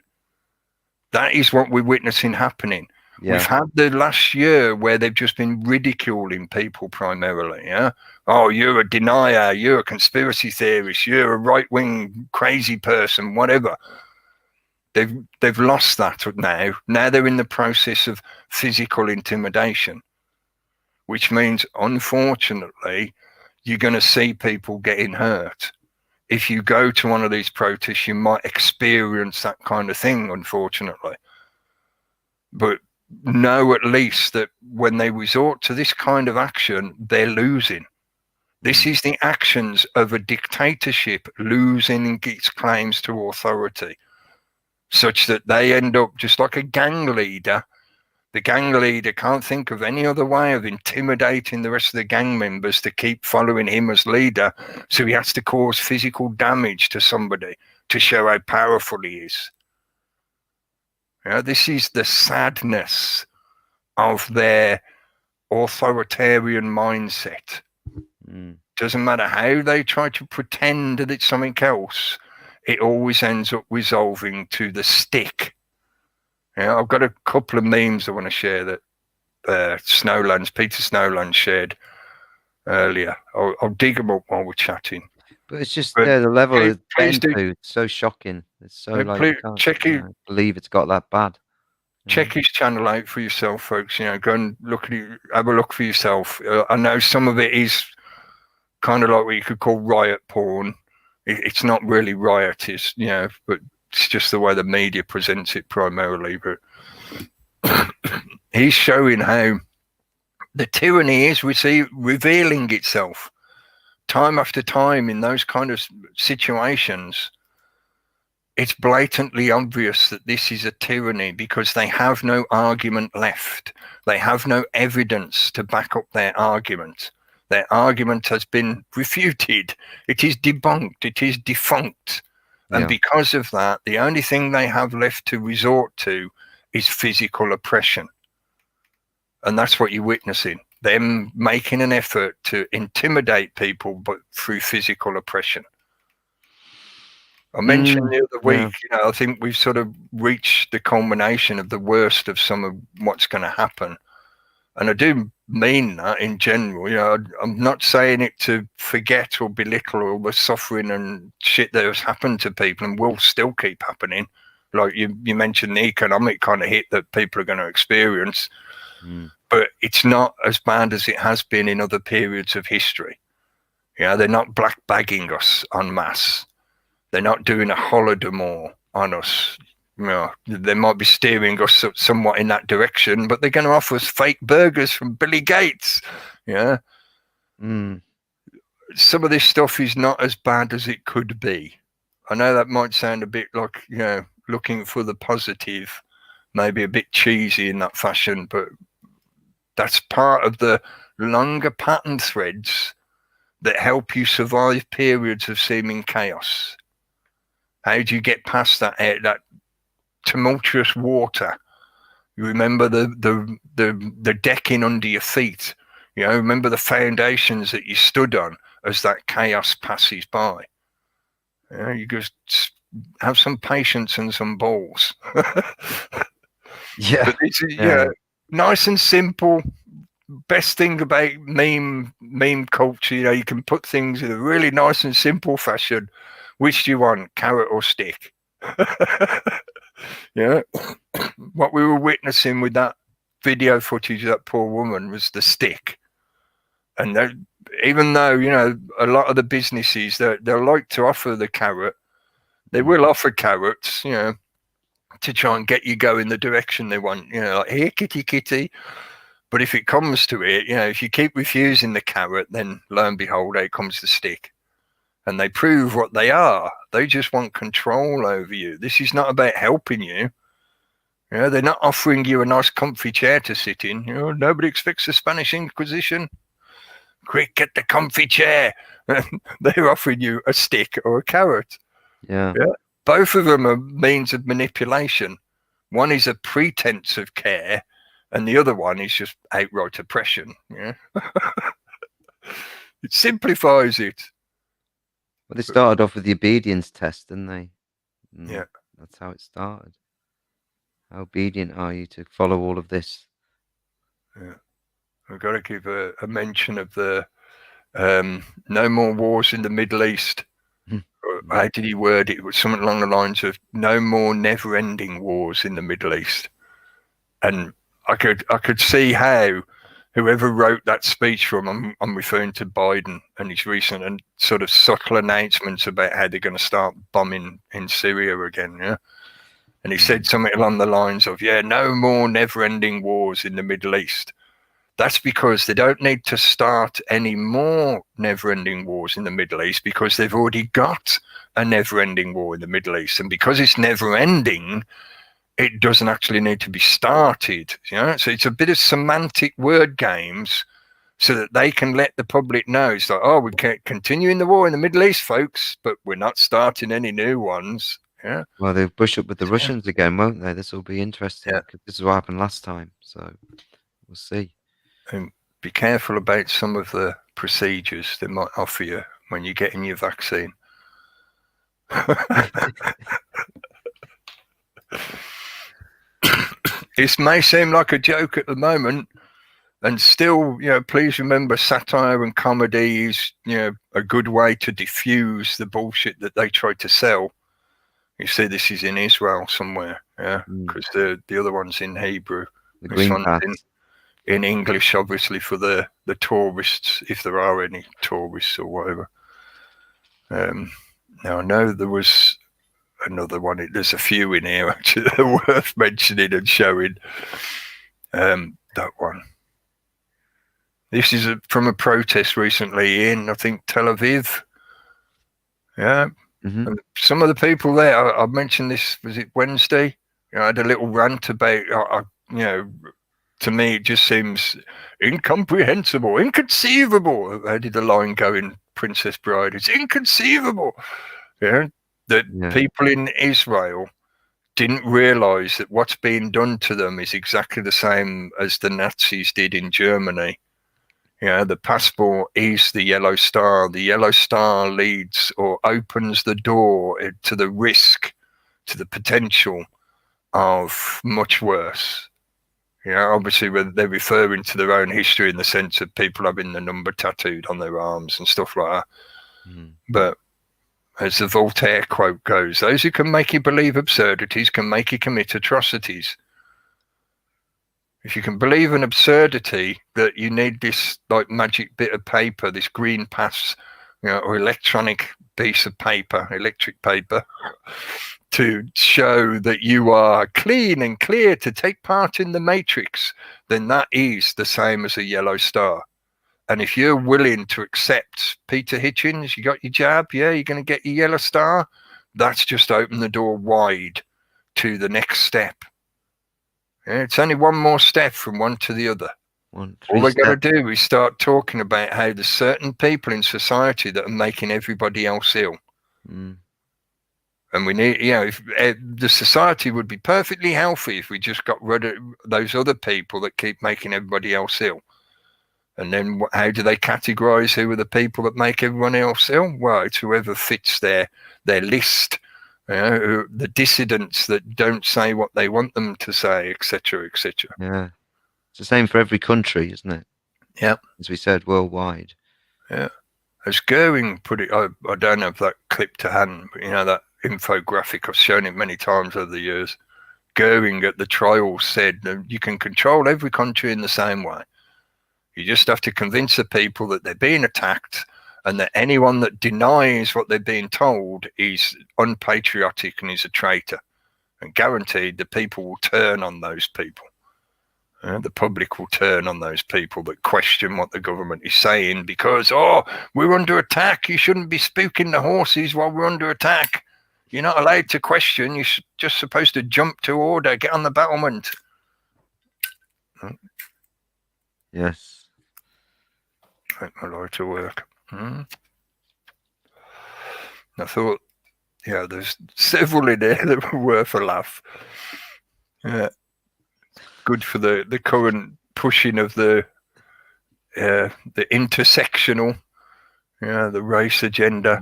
That is what we're witnessing happening. Yeah. We've had the last year where they've just been ridiculing people primarily, Oh, you're a denier, you're a conspiracy theorist, you're a right-wing crazy person, whatever. They've lost that now. Now they're in the process of physical intimidation, which means, unfortunately, you're going to see people getting hurt. If you go to one of these protests, you might experience that kind of thing, unfortunately. But know at least that when they resort to this kind of action, they're losing. This is the actions of a dictatorship losing its claims to authority, such that they end up just like a gang leader. The gang leader can't think of any other way of intimidating the rest of the gang members to keep following him as leader, so he has to cause physical damage to somebody to show how powerful he is. This is the sadness of their authoritarian mindset. Doesn't matter how they try to pretend that it's something else, it always ends up resolving to the stick. I've got a couple of memes I want to share that Peter Snowland shared earlier. I'll dig them up while we're chatting. But it's just the level it's getting to. It's so shocking. It's so you can't believe it's got that bad. Check his channel out for yourself, folks. Go and look at it, have a look for yourself. I know some of it is kind of like what you could call riot porn. It's not really riot, but it's just the way the media presents it primarily. But he's showing how the tyranny is revealing itself time after time in those kind of situations. It's blatantly obvious that this is a tyranny because they have no argument left. They have no evidence to back up their argument. Their argument has been refuted. It is debunked. It is defunct. And because of that, the only thing they have left to resort to is physical oppression. And that's what you're witnessing. Them making an effort to intimidate people, but through physical oppression. I mentioned the other week, I think we've sort of reached the culmination of the worst of some of what's going to happen. And I do mean that in general. I'm not saying it to forget or belittle all the suffering and shit that has happened to people and will still keep happening. Like you mentioned the economic kind of hit that people are going to experience. But it's not as bad as it has been in other periods of history. They're not black bagging us en masse. They're not doing a Holodomor on us. They might be steering us somewhat in that direction, but they're going to offer us fake burgers from Billy Gates. Some of this stuff is not as bad as it could be. I know that might sound a bit like, looking for the positive, maybe a bit cheesy in that fashion, but that's part of the longer pattern threads that help you survive periods of seeming chaos. How do you get past that tumultuous water? You remember the decking under your feet. Remember the foundations that you stood on as that chaos passes by. You just have some patience and some balls. But it's, nice and simple. Best thing about meme culture, you can put things in a really nice and simple fashion. Which do you want, carrot or stick? What we were witnessing with that video footage of that poor woman was the stick. And even though, a lot of the businesses, they'll like to offer the carrot, they will offer carrots, to try and get you going the direction they want, like, here, kitty, kitty. But if it comes to it, if you keep refusing the carrot, then lo and behold, out comes the stick. And they prove what they are. They just want control over you. This is not about helping you. They're not offering you a nice comfy chair to sit in. Nobody expects the Spanish Inquisition. Quick, get the comfy chair. They're offering you a stick or a carrot. Both of them are means of manipulation. One is a pretense of care, and the other one is just outright oppression. It simplifies it. Well, they started off with the obedience test, didn't they? That's how it started. How obedient are you to follow all of this? I've got to give a mention of the No more wars in the Middle East. How did he word it? It was something along the lines of no more never-ending wars in the Middle East. And I could see how whoever wrote that speech from, I'm referring to Biden and his recent and sort of subtle announcements about how they're going to start bombing in Syria again. Yeah. And he said something along the lines of, yeah, no more never-ending wars in the Middle East. That's because they don't need to start any more never-ending wars in the Middle East because they've already got a never-ending war in the Middle East. And because it's never-ending, it doesn't actually need to be started. You know? So it's a bit of semantic word games so that they can let the public know. It's like, oh, we can continue the war in the Middle East, folks, but we're not starting any new ones. Yeah. Well, they'll push up with the Russians again, won't they? This will be interesting. Yeah. This is what happened last time. So we'll see. And be careful about some of the procedures they might offer you when you're getting your vaccine. This may seem like a joke at the moment, and still, please remember satire and comedy is, a good way to diffuse the bullshit that they try to sell. You see, this is in Israel somewhere, yeah, because the other one's in Hebrew. The green path. In English, obviously, for the tourists, if there are any tourists or whatever. Now, I know there was another one. There's a few in here actually that are worth mentioning and showing. That one. This is from a protest recently in, I think, Tel Aviv. Yeah. And some of the people there, I mentioned this, was it Wednesday? I had a little rant about, to me, it just seems incomprehensible, inconceivable. How did the line go in Princess Bride? It's inconceivable. Yeah. That people in Israel didn't realize that what's being done to them is exactly the same as the Nazis did in Germany. Yeah, the passport is the yellow star. The yellow star leads or opens the door to the risk, to the potential of much worse. Obviously they're referring to their own history in the sense of people having the number tattooed on their arms and stuff like that. But as the Voltaire quote goes, those who can make you believe absurdities can make you commit atrocities. If you can believe an absurdity that you need this like magic bit of paper, this green pass, or electronic piece of paper, electric paper, to show that you are clean and clear to take part in the matrix, then that is the same as a yellow star. And if you're willing to accept Peter Hitchens, you got your jab, yeah, you're going to get your yellow star, that's just opened the door wide to the next step. Yeah, it's only one more step from one to the other. All they got to do is start talking about how there's certain people in society that are making everybody else ill. And we need, if the society would be perfectly healthy if we just got rid of those other people that keep making everybody else ill. And then how do they categorize who are the people that make everyone else ill? Well, it's whoever fits their list. The dissidents that don't say what they want them to say, etc., etc. Yeah, it's the same for every country, isn't it? Yeah, as we said, worldwide. Yeah, as Goering put it, I don't have that clip to hand, but that infographic, I've shown it many times over the years. Goering at the trial said that you can control every country in the same way. You just have to convince the people that they're being attacked, and that anyone that denies what they're being told is unpatriotic and is a traitor. And guaranteed the people will turn on those people. The public will turn on those people that question what the government is saying because, we're under attack. You shouldn't be spooking the horses while we're under attack. You're not allowed to question. You're just supposed to jump to order, get on the battlement. Yes. Make my life to work. I thought, there's several in there that were worth a laugh. Yeah, good for the current pushing of the intersectional, the race agenda.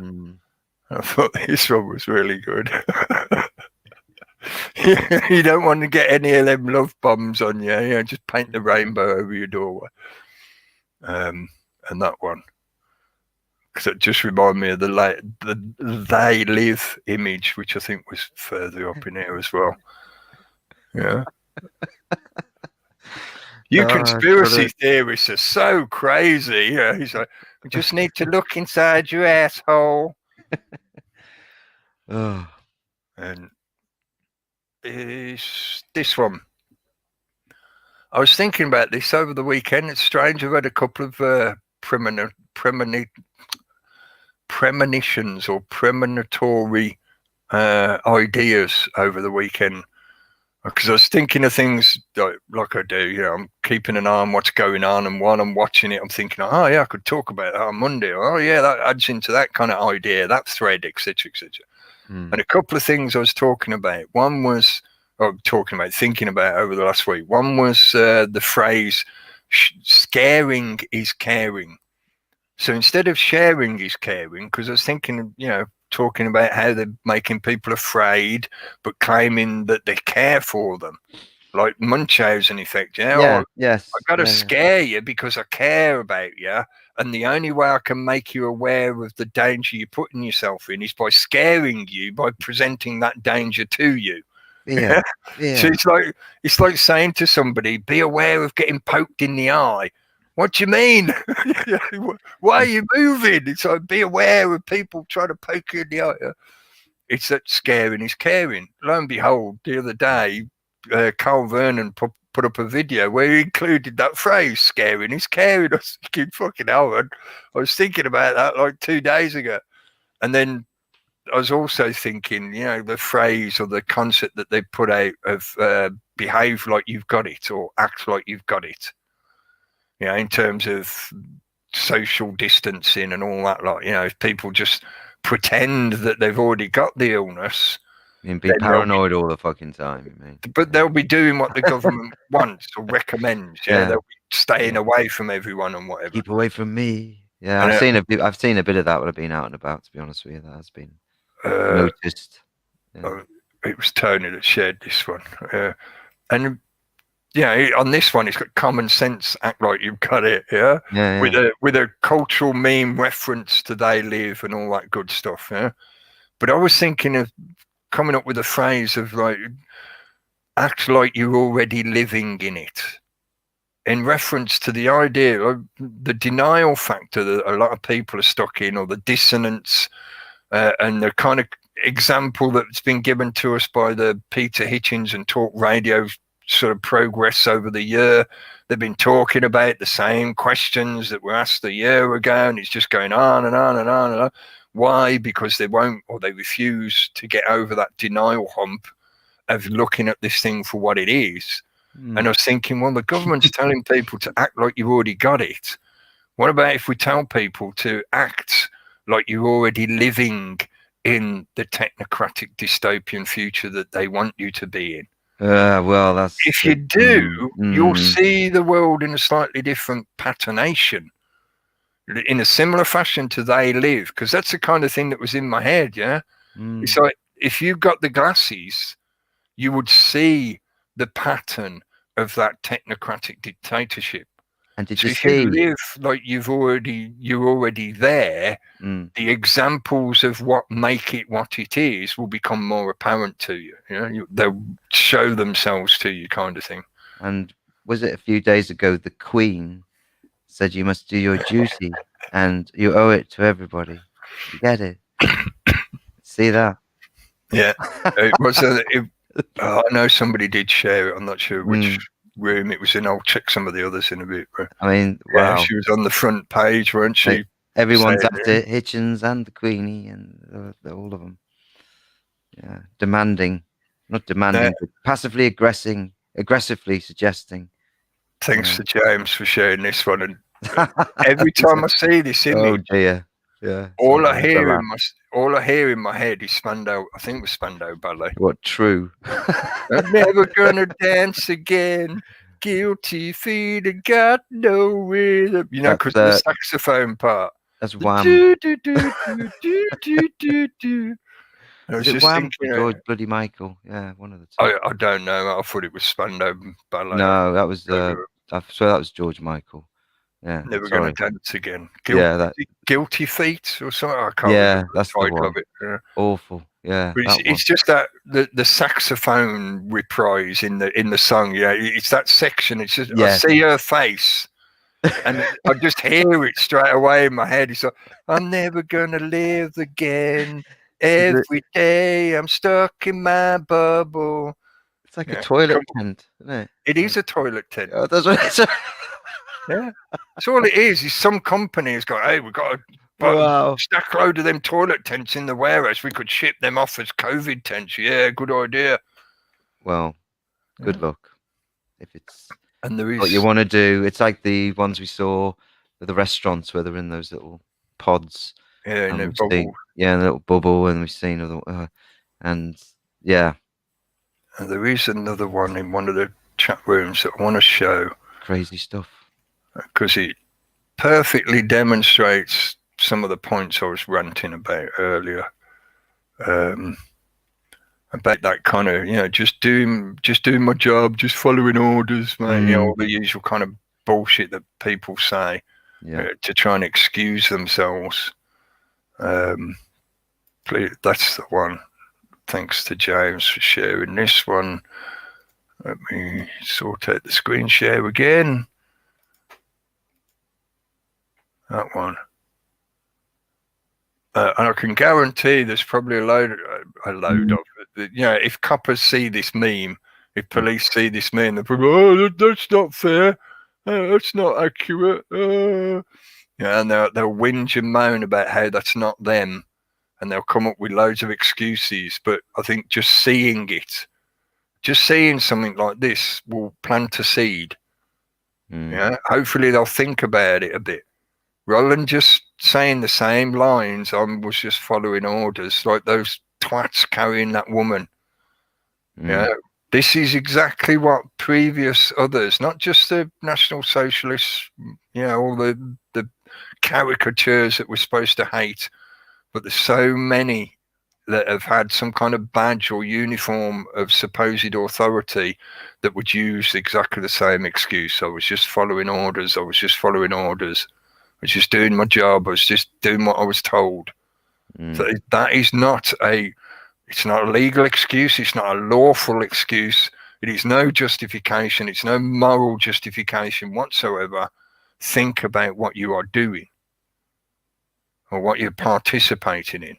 I thought this one was really good. You don't want to get any of them love bombs on you. Just paint the rainbow over your doorway. And that one. because it just reminded me of the they live image, which I think was further up in here as well. Yeah. You conspiracy theorists are so crazy. Yeah, he's like, we just need to look inside your asshole. And is this one. I was thinking about this over the weekend. It's strange. I've had a couple of premonitions or premonitory ideas over the weekend, because I was thinking of things like I do. You know, I'm keeping an eye on what's going on, and while I'm watching it, I'm thinking, oh yeah, I could talk about that on Monday. Oh yeah, that adds into that kind of idea, that thread, etc., etc. And a couple of things I was talking about. One was thinking about over the last week. One was the phrase "scaring is caring." So instead of sharing is caring, because I was thinking, you know, talking about how they're making people afraid, but claiming that they care for them, like Munchausen effect. Yeah. Yes. I got to scare you because I care about you, and the only way I can make you aware of the danger you're putting yourself in is by scaring you, by presenting that danger to you. Yeah. So it's like saying to somebody, "Be aware of getting poked in the eye." What do you mean? Why are you moving? It's like, be aware of people trying to poke you in the eye. It's that scaring is caring. Lo and behold, the other day, Carl Vernon put up a video where he included that phrase, scaring is caring. I was thinking, fucking hell, man. I was thinking about that like 2 days ago. And then I was also thinking, you know, the phrase or the concept that they put out of behave like you've got it or act like you've got it. You know, in terms of social distancing and all that, like, you know, if people just pretend that they've already got the illness. And be paranoid all the fucking time, you mean. But they'll be doing what the government wants or recommends. Yeah, they'll be staying away from everyone and whatever. Keep away from me. Yeah, I've seen a bit of that when I've been out and about, to be honest with you. That has been noticed. Yeah. It was Tony that shared this one. And yeah, on this one, it's got common sense, act like you've got it, yeah? With a cultural meme reference to they live and all that good stuff, yeah? But I was thinking of coming up with a phrase of like, act like you're already living in it, in reference to the idea of the denial factor that a lot of people are stuck in, or the dissonance, and the kind of example that's been given to us by the Peter Hitchens and talk radio sort of progress over the year. They've been talking about the same questions that were asked a year ago, and it's just going on and on and on and on. Why? Because they won't, or they refuse to get over that denial hump of looking at this thing for what it is. And I was thinking, well, the government's telling people to act like you've already got it. What about if we tell people to act like you're already living in the technocratic dystopian future that they want you to be in? Well, that's if you do, you'll see the world in a slightly different patternation, in a similar fashion to they live, because that's the kind of thing that was in my head. Yeah, it's like if you got the glasses, you would see the pattern of that technocratic dictatorship. And did so you if see? You live like you're already there, the examples of what make it what it is will become more apparent to you. You know, they'll show themselves to you, kind of thing. And was it a few days ago the Queen said you must do your duty and you owe it to everybody? You get it? See that? Yeah, it was. I know somebody did share it. I'm not sure which room it was in. I'll check some of the others in a bit. But I mean, wow. She was on the front page, weren't she? Like, everyone's at it, Hitchens and the Queenie and all of them. Yeah, not demanding, but passively aggressively suggesting. Thanks to James for sharing this one. And every time I see this image, oh dear, yeah. All I hear in my head is Spandau. I think it was Spandau Ballet. What? True. I'm never gonna dance again. Guilty feet and got no rhythm. You know, because the saxophone part. That's Wham. Was it Wham or George Bloody Michael? Yeah, one of the two. I don't know. I thought it was Spandau Ballet. No, that was I swear that was George Michael. Yeah. Never Sorry. gonna dance again. Yeah. Guilty feet or something. I can't Yeah. remember the That's the title of one. it. Yeah. Awful. Yeah. But That one. it's just that the saxophone reprise in the song. Yeah, it's that section. It's just I Yeah. see her face, and I just hear it straight away in my head. It's like, I'm never gonna live again. Every day I'm stuck in my bubble. It's like a Yeah, toilet tent, isn't it? it is a toilet tent. Yeah, that's what it's. Yeah, that's all it is. Is some company has got, hey, we've got a Wow. stack load of them toilet tents in the warehouse. We could ship them off as COVID tents. Yeah, good idea. Well, good Yeah. luck. If it's And there what you is, want to do, it's like the ones we saw at the restaurants where they're in those little pods, yeah, in and a we've bubble. seen, yeah, a little bubble, and we've seen other, and yeah, And there is another one in one of the chat rooms that I want to show crazy stuff. because it perfectly demonstrates some of the points I was ranting about earlier. About that kind of, just doing my job, just following orders, mate. All the usual kind of bullshit that people say to try and excuse themselves. Please, that's the one. Thanks to James for sharing this one. Let me sort out the screen share again. That one. And I can guarantee there's probably a load of it. If coppers see this meme, if police see this meme, they're probably, oh, that's not fair. That's not accurate. And they'll whinge and moan about how that's not them. And they'll come up with loads of excuses. But I think just seeing something like this will plant a seed. Yeah, hopefully they'll think about it a bit. Rather than just saying the same lines, I was just following orders, like those twats carrying that woman. Yeah, this is exactly what previous others, not just the National Socialists, all the caricatures that we're supposed to hate, but there's so many that have had some kind of badge or uniform of supposed authority that would use exactly the same excuse. I was just following orders. I was just doing my job. I was just doing what I was told. So that is not it's not a legal excuse. It's not a lawful excuse. It is no justification. It's no moral justification whatsoever. Think about what you are doing or what you're participating in.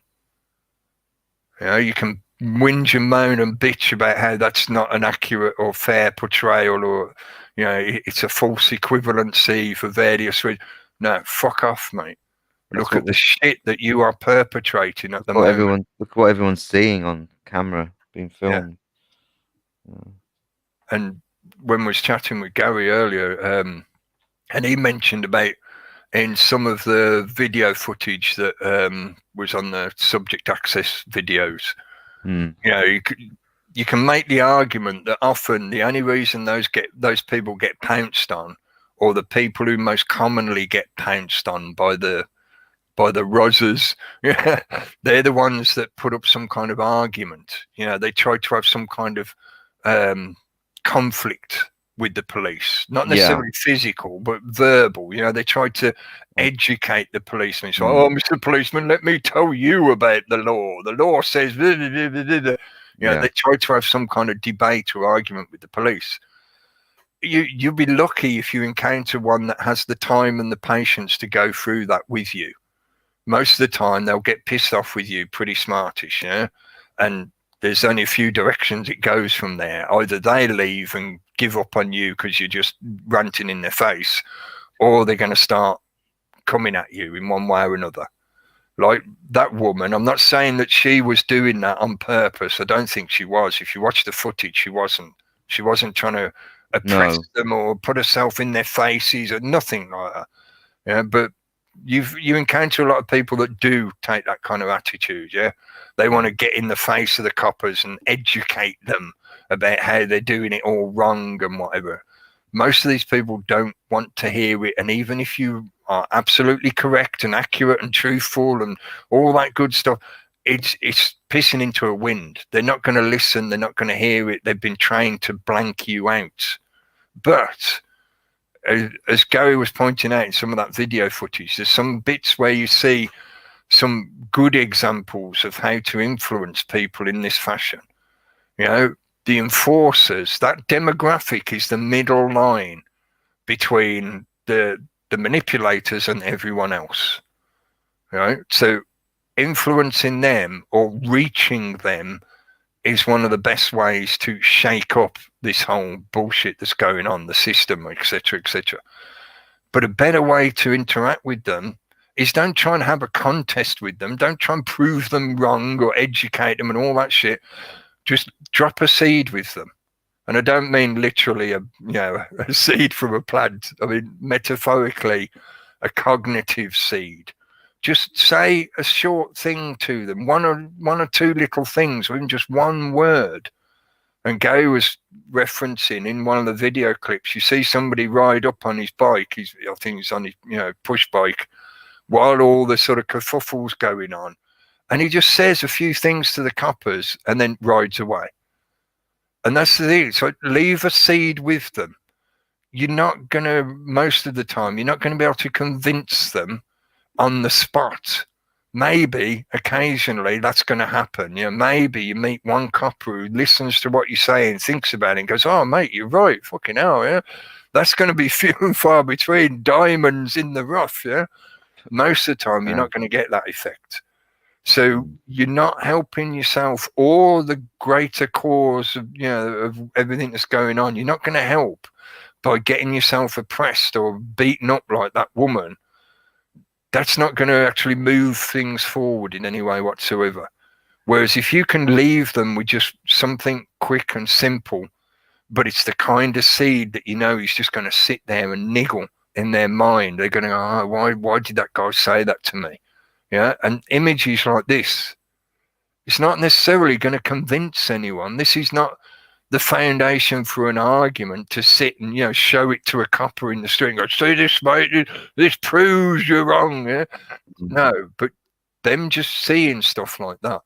You can whinge and moan and bitch about how that's not an accurate or fair portrayal, or it's a false equivalency for various reasons. No, fuck off, mate. Look at the shit that you are perpetrating at the moment. Look what everyone's seeing on camera, being filmed. Yeah. And when we was chatting with Gary earlier, and he mentioned about in some of the video footage that was on the subject access videos, you can make the argument that often the only reason those people get pounced on, or the people who most commonly get pounced on by the Rozzers, they're the ones that put up some kind of argument. They try to have some kind of conflict with the police, not necessarily physical, but verbal. They try to educate the policeman. So, oh, Mr. Policeman, let me tell you about the law. The law says, blah, blah, blah, blah, blah. They try to have some kind of debate or argument with the police. You'll be lucky if you encounter one that has the time and the patience to go through that with you. Most of the time, they'll get pissed off with you pretty smartish, and there's only a few directions it goes from there. Either they leave and give up on you because you're just ranting in their face, or they're going to start coming at you in one way or another. Like that woman, I'm not saying that she was doing that on purpose. I don't think she was. If you watch the footage, she wasn't. She wasn't trying to oppress them or put herself in their faces or nothing like that. But you encounter a lot of people that do take that kind of attitude. They want to get in the face of the coppers and educate them about how they're doing it all wrong and whatever. Most of these people don't want to hear it, and even if you are absolutely correct and accurate and truthful and all that good stuff, it's pissing into a wind. They're not going to listen. They're not going to hear it. They've been trained to blank you out. But as Gary was pointing out in some of that video footage, there's some bits where you see some good examples of how to influence people in this fashion. You know, the enforcers, that demographic is the middle line between the manipulators and everyone else. Right? So influencing them or reaching them is one of the best ways to shake up this whole bullshit that's going on, the system, etc., etc. But a better way to interact with them is don't try and have a contest with them. Don't try and prove them wrong or educate them and all that shit. Just drop a seed with them. And I don't mean literally a seed from a plant. I mean metaphorically a cognitive seed. Just say a short thing to them, one or two little things, or even just one word. And Gary was referencing in one of the video clips, you see somebody ride up on his bike. I think he's on his push bike, while all the sort of kerfuffle's going on, and he just says a few things to the coppers and then rides away. And that's the thing. So leave a seed with them. You're not gonna, most of the time, you're not going to be able to convince them on the spot. Maybe occasionally that's going to happen. Maybe you meet one copper who listens to what you say and thinks about it and goes, "Oh, mate, you're right. Fucking hell, yeah." That's going to be few and far between. Diamonds in the rough, yeah. Most of the time, you're not going to get that effect. So you're not helping yourself or the greater cause of of everything that's going on. You're not going to help by getting yourself oppressed or beaten up like that woman. That's not going to actually move things forward in any way whatsoever. Whereas if you can leave them with just something quick and simple, but it's the kind of seed that is just going to sit there and niggle in their mind. They're going to go, "Oh, why did that guy say that to me?" Yeah, and images like this, it's not necessarily going to convince anyone. This is not the foundation for an argument to sit and show it to a copper in the street and go, "See this, mate, this proves you're wrong." Yeah? No, but them just seeing stuff like that,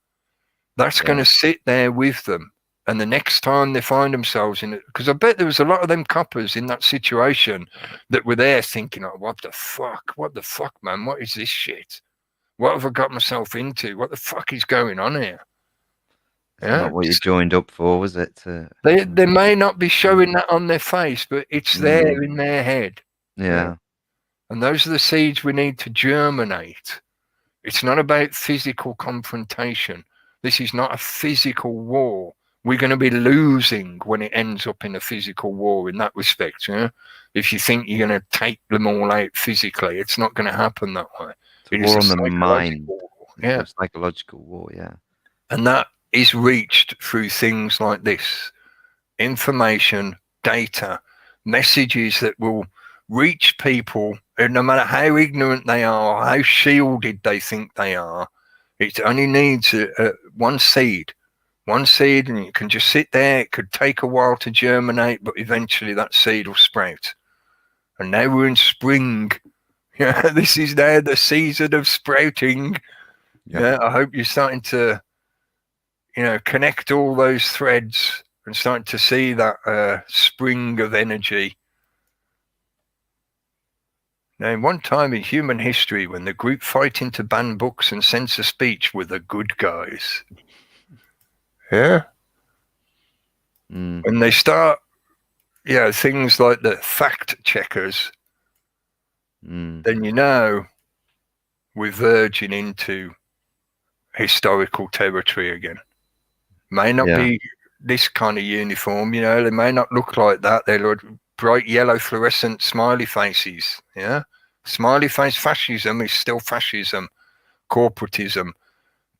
that's going to sit there with them. And the next time they find themselves in it, because I bet there was a lot of them coppers in that situation that were there thinking, "Oh, what the fuck, man? What is this shit? What have I got myself into? What the fuck is going on here?" Yeah, not what you joined up for, was it? They may not be showing that on their face, but it's there in their head. Yeah. And those are the seeds we need to germinate. It's not about physical confrontation. This is not a physical war. We're going to be losing when it ends up in a physical war in that respect. If you think you're going to take them all out physically, it's not going to happen that way. It's a war on the mind. Yeah. It's a psychological war, yeah. And that is reached through things like this. Information, data, messages that will reach people, and no matter how ignorant they are, or how shielded they think they are, it only needs one seed, and you can just sit there. It could take a while to germinate, but eventually that seed will sprout. And now we're in spring. This is now the season of sprouting. Yeah, I hope you're starting to connect all those threads and starting to see that spring of energy. Now, in one time in human history, when the group fighting to ban books and censor speech were the good guys. Yeah? When they start, things like the fact checkers, then we're verging into historical territory again. May not be this kind of uniform, they may not look like that. They look bright yellow fluorescent smiley faces. Yeah, smiley face fascism is still fascism. Corporatism,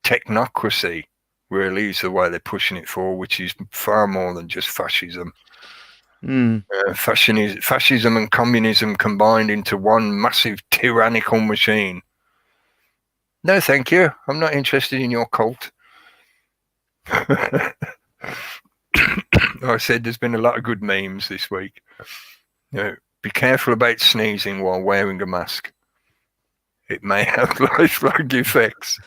technocracy really is the way they're pushing it for, which is far more than just fascism. Fascism and communism combined into one massive tyrannical machine. No, thank you. I'm not interested in your cult. I said there's been a lot of good memes this week. Be careful about sneezing while wearing a mask. It may have lifelong effects.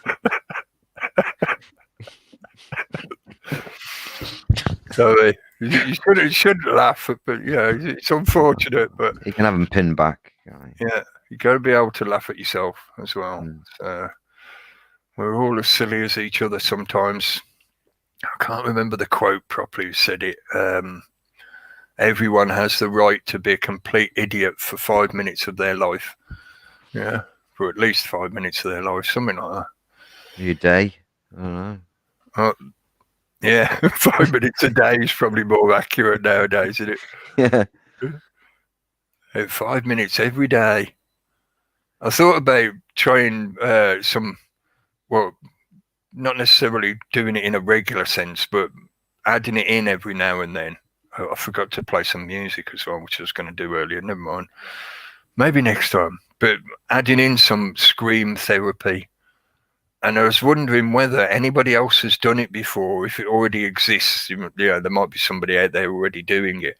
So you shouldn't laugh, but it's unfortunate. But You can have them pinned back. yeah, you got to be able to laugh at yourself as well. So we're all as silly as each other sometimes. I can't remember the quote properly who said it. Everyone has the right to be a complete idiot for 5 minutes of their life. Yeah, for at least 5 minutes of their life, something like that. Your day? I don't know. Yeah, 5 minutes a day is probably more accurate nowadays, isn't Yeah. it? 5 minutes every day. I thought about trying well, not necessarily doing it in a regular sense, but adding it in every now and then. I forgot to play some music as well, which I was going to do earlier. Never mind. Maybe next time. But adding in some scream therapy. And I was wondering whether anybody else has done it before, if it already exists. There might be somebody out there already doing it.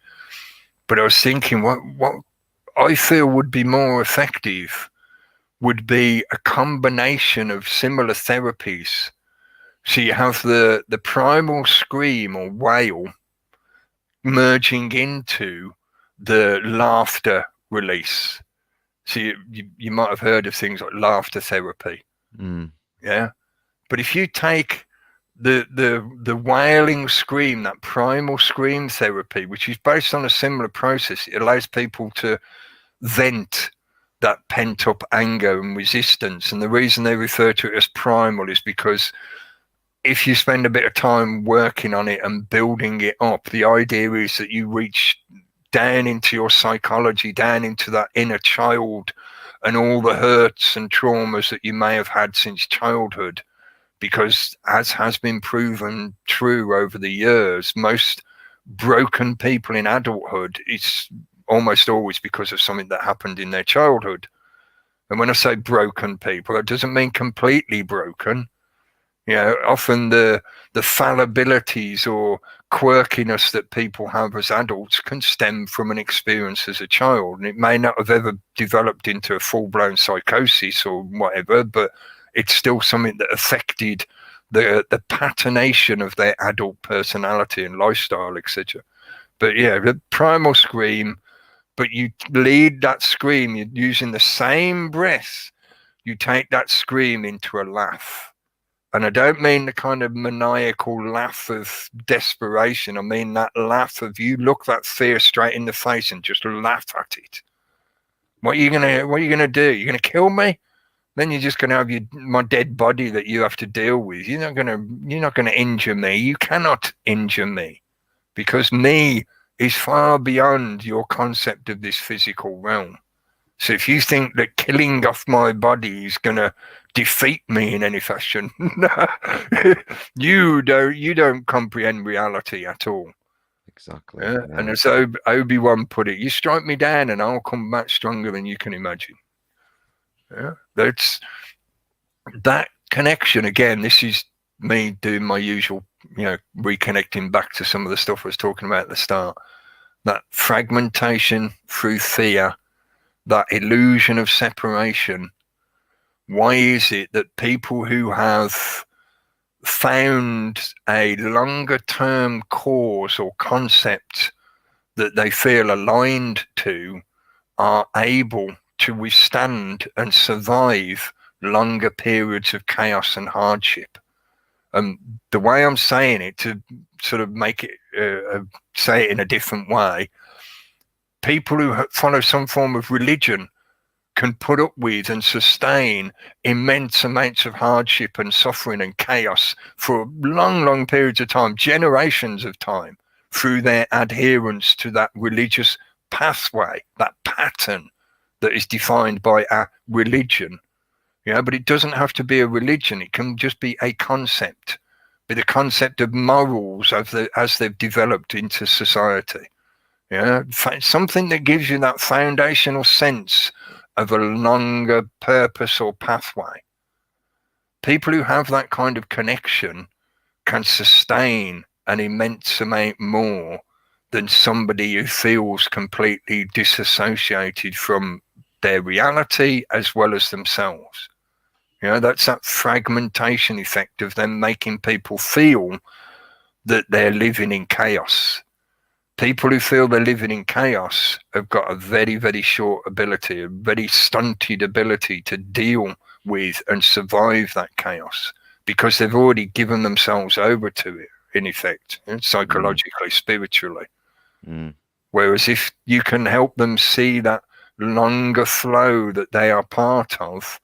But I was thinking what I feel would be more effective would be a combination of similar therapies. So you have the primal scream or wail merging into the laughter release. So you might have heard of things like laughter therapy. Yeah. But if you take the wailing scream, that primal scream therapy, which is based on a similar process, it allows people to vent that pent up anger and resistance. And the reason they refer to it as primal is because if you spend a bit of time working on it and building it up, the idea is that you reach down into your psychology, down into that inner child and all the hurts and traumas that you may have had since childhood. Because as has been proven true over the years, most broken people in adulthood, it's almost always because of something that happened in their childhood. And when I say broken people, it doesn't mean completely broken. Often the fallibilities or quirkiness that people have as adults can stem from an experience as a child. And it may not have ever developed into a full-blown psychosis or whatever, but it's still something that affected the patternation of their adult personality and lifestyle, etc. But the primal scream, but you lead that scream, you're using the same breath, you take that scream into a laugh. And I don't mean the kind of maniacal laugh of desperation. I mean that laugh of you look that fear straight in the face and just laugh at it. What are you gonna do? You're gonna kill me? Then you're just gonna have my dead body that you have to deal with. You're not gonna injure me. You cannot injure me, because me is far beyond your concept of this physical realm. So if you think that killing off my body is gonna defeat me in any fashion, you don't comprehend reality at all. Exactly. Yeah? Yeah. And as Obi-Wan put it, you strike me down and I'll come back stronger than you can imagine. Yeah, that's that connection. Again, this is me doing my usual, reconnecting back to some of the stuff I was talking about at the start. That fragmentation through fear, that illusion of separation. Why is it that people who have found a longer term cause or concept that they feel aligned to are able to withstand and survive longer periods of chaos and hardship? The way I'm saying it, to sort of make it, say it in a different way, people who follow some form of religion can put up with and sustain immense amounts of hardship and suffering and chaos for long, long periods of time, generations of time, through their adherence to that religious pathway, that pattern that is defined by a religion. But it doesn't have to be a religion. It can just be a concept, be the concept of morals as they've developed into society. Something that gives you that foundational sense of a longer purpose or pathway. People who have that kind of connection can sustain an immense amount more than somebody who feels completely disassociated from their reality as well as themselves. That's that fragmentation effect of them making people feel that they're living in chaos. People who feel they're living in chaos have got a very, very short ability, a very stunted ability to deal with and survive that chaos, because they've already given themselves over to it, in effect, psychologically, spiritually. Whereas if you can help them see that longer flow that they are part of,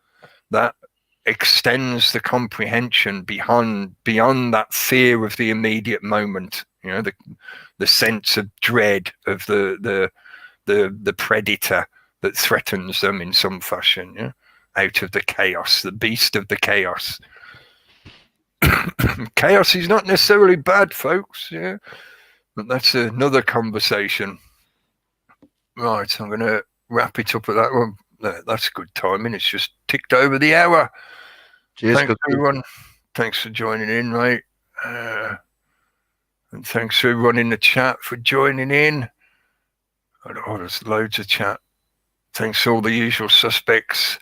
that extends the comprehension beyond that fear of the immediate moment, the sense of dread of the predator that threatens them in some fashion, out of the chaos, the beast of the chaos. Chaos is not necessarily bad, folks, but that's another conversation. Right, I'm going to wrap it up at that one. That's good timing. It's just ticked over the hour. Cheers, thanks, everyone. Thanks for joining in, mate. And thanks to everyone in the chat for joining in. Oh, there's loads of chat. Thanks to all the usual suspects.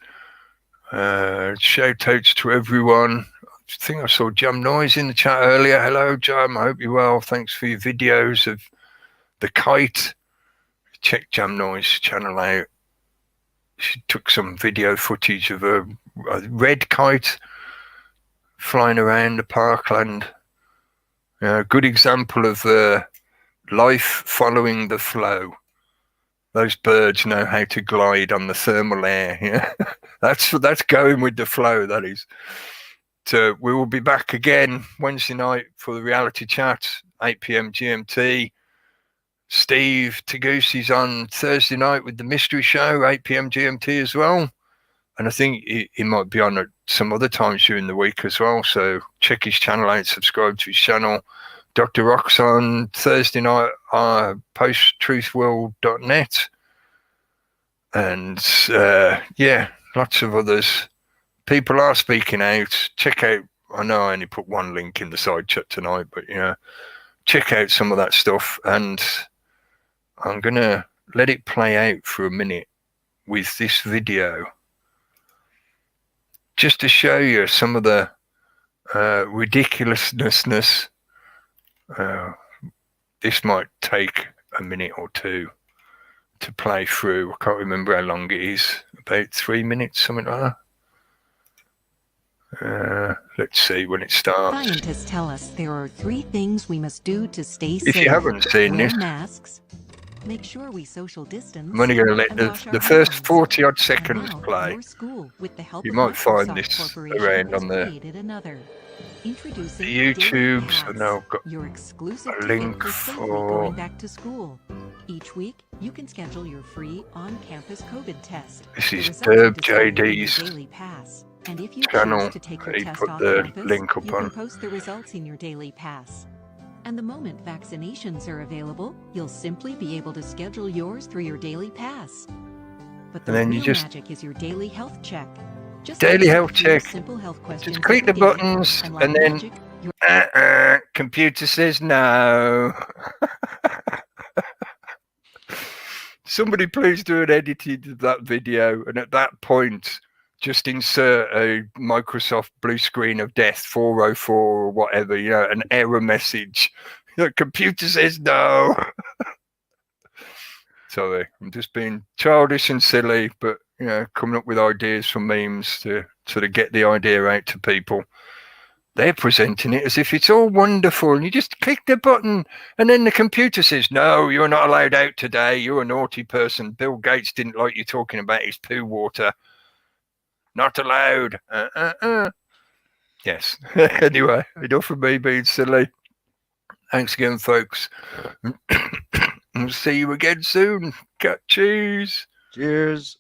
Shout outs to everyone. I think I saw Jam Noise in the chat earlier. Hello, Jam. I hope you're well. Thanks for your videos of the kite. Check Jam Noise channel out. She took some video footage of a red kite flying around the parkland. A good example of life following the flow. Those birds know how to glide on the thermal air. That's going with the flow, that is. So we will be back again Wednesday night for the reality chat, 8 p.m. GMT. Steve Tagusi's on Thursday night with the mystery show, 8 p.m. GMT as well. And I think he might be on at some other times during the week as well. So check his channel out, subscribe to his channel. Dr. Rock's on Thursday night, posttruthworld.net. And lots of others. People are speaking out. Check out, I know I only put one link in the side chat tonight, but check out some of that stuff. And I'm going to let it play out for a minute with this video, just to show you some of the ridiculousness. This might take a minute or two to play through. I can't remember how long it is, about 3 minutes, something like that. Let's see when it starts. Scientists tell us there are 3 things we must do to stay safe. If you haven't seen Wear this, masks, make sure we social distance. I'm only going to let the first 40 odd seconds play. You might find this around on the YouTubes. I know I've got a link for going back to school. Each week, you can schedule your free on-campus COVID test. This is Derb JD's And if you channel. choose to take your He test put off the campus, link up you on. can post the results in your daily pass. And the moment vaccinations are available, you'll simply be able to schedule yours through your daily pass. But the And then real you just magic is your daily health check. Just daily answer health a few check. simple health questions Just click the every day, buttons and like and then magic, your computer says no. Somebody please do an editing of that video, and at that point just insert a Microsoft blue screen of death 404 or whatever, an error message. The computer says no. Sorry, I'm just being childish and silly, but coming up with ideas for memes to sort of get the idea out to people. They're presenting it as if it's all wonderful, and you just click the button, and then the computer says, no, you're not allowed out today. You're a naughty person. Bill Gates didn't like you talking about his poo water. Not allowed. Yes. Anyway, enough of me being silly. Thanks again, folks. We'll see you again soon. Cut cheese. Cheers.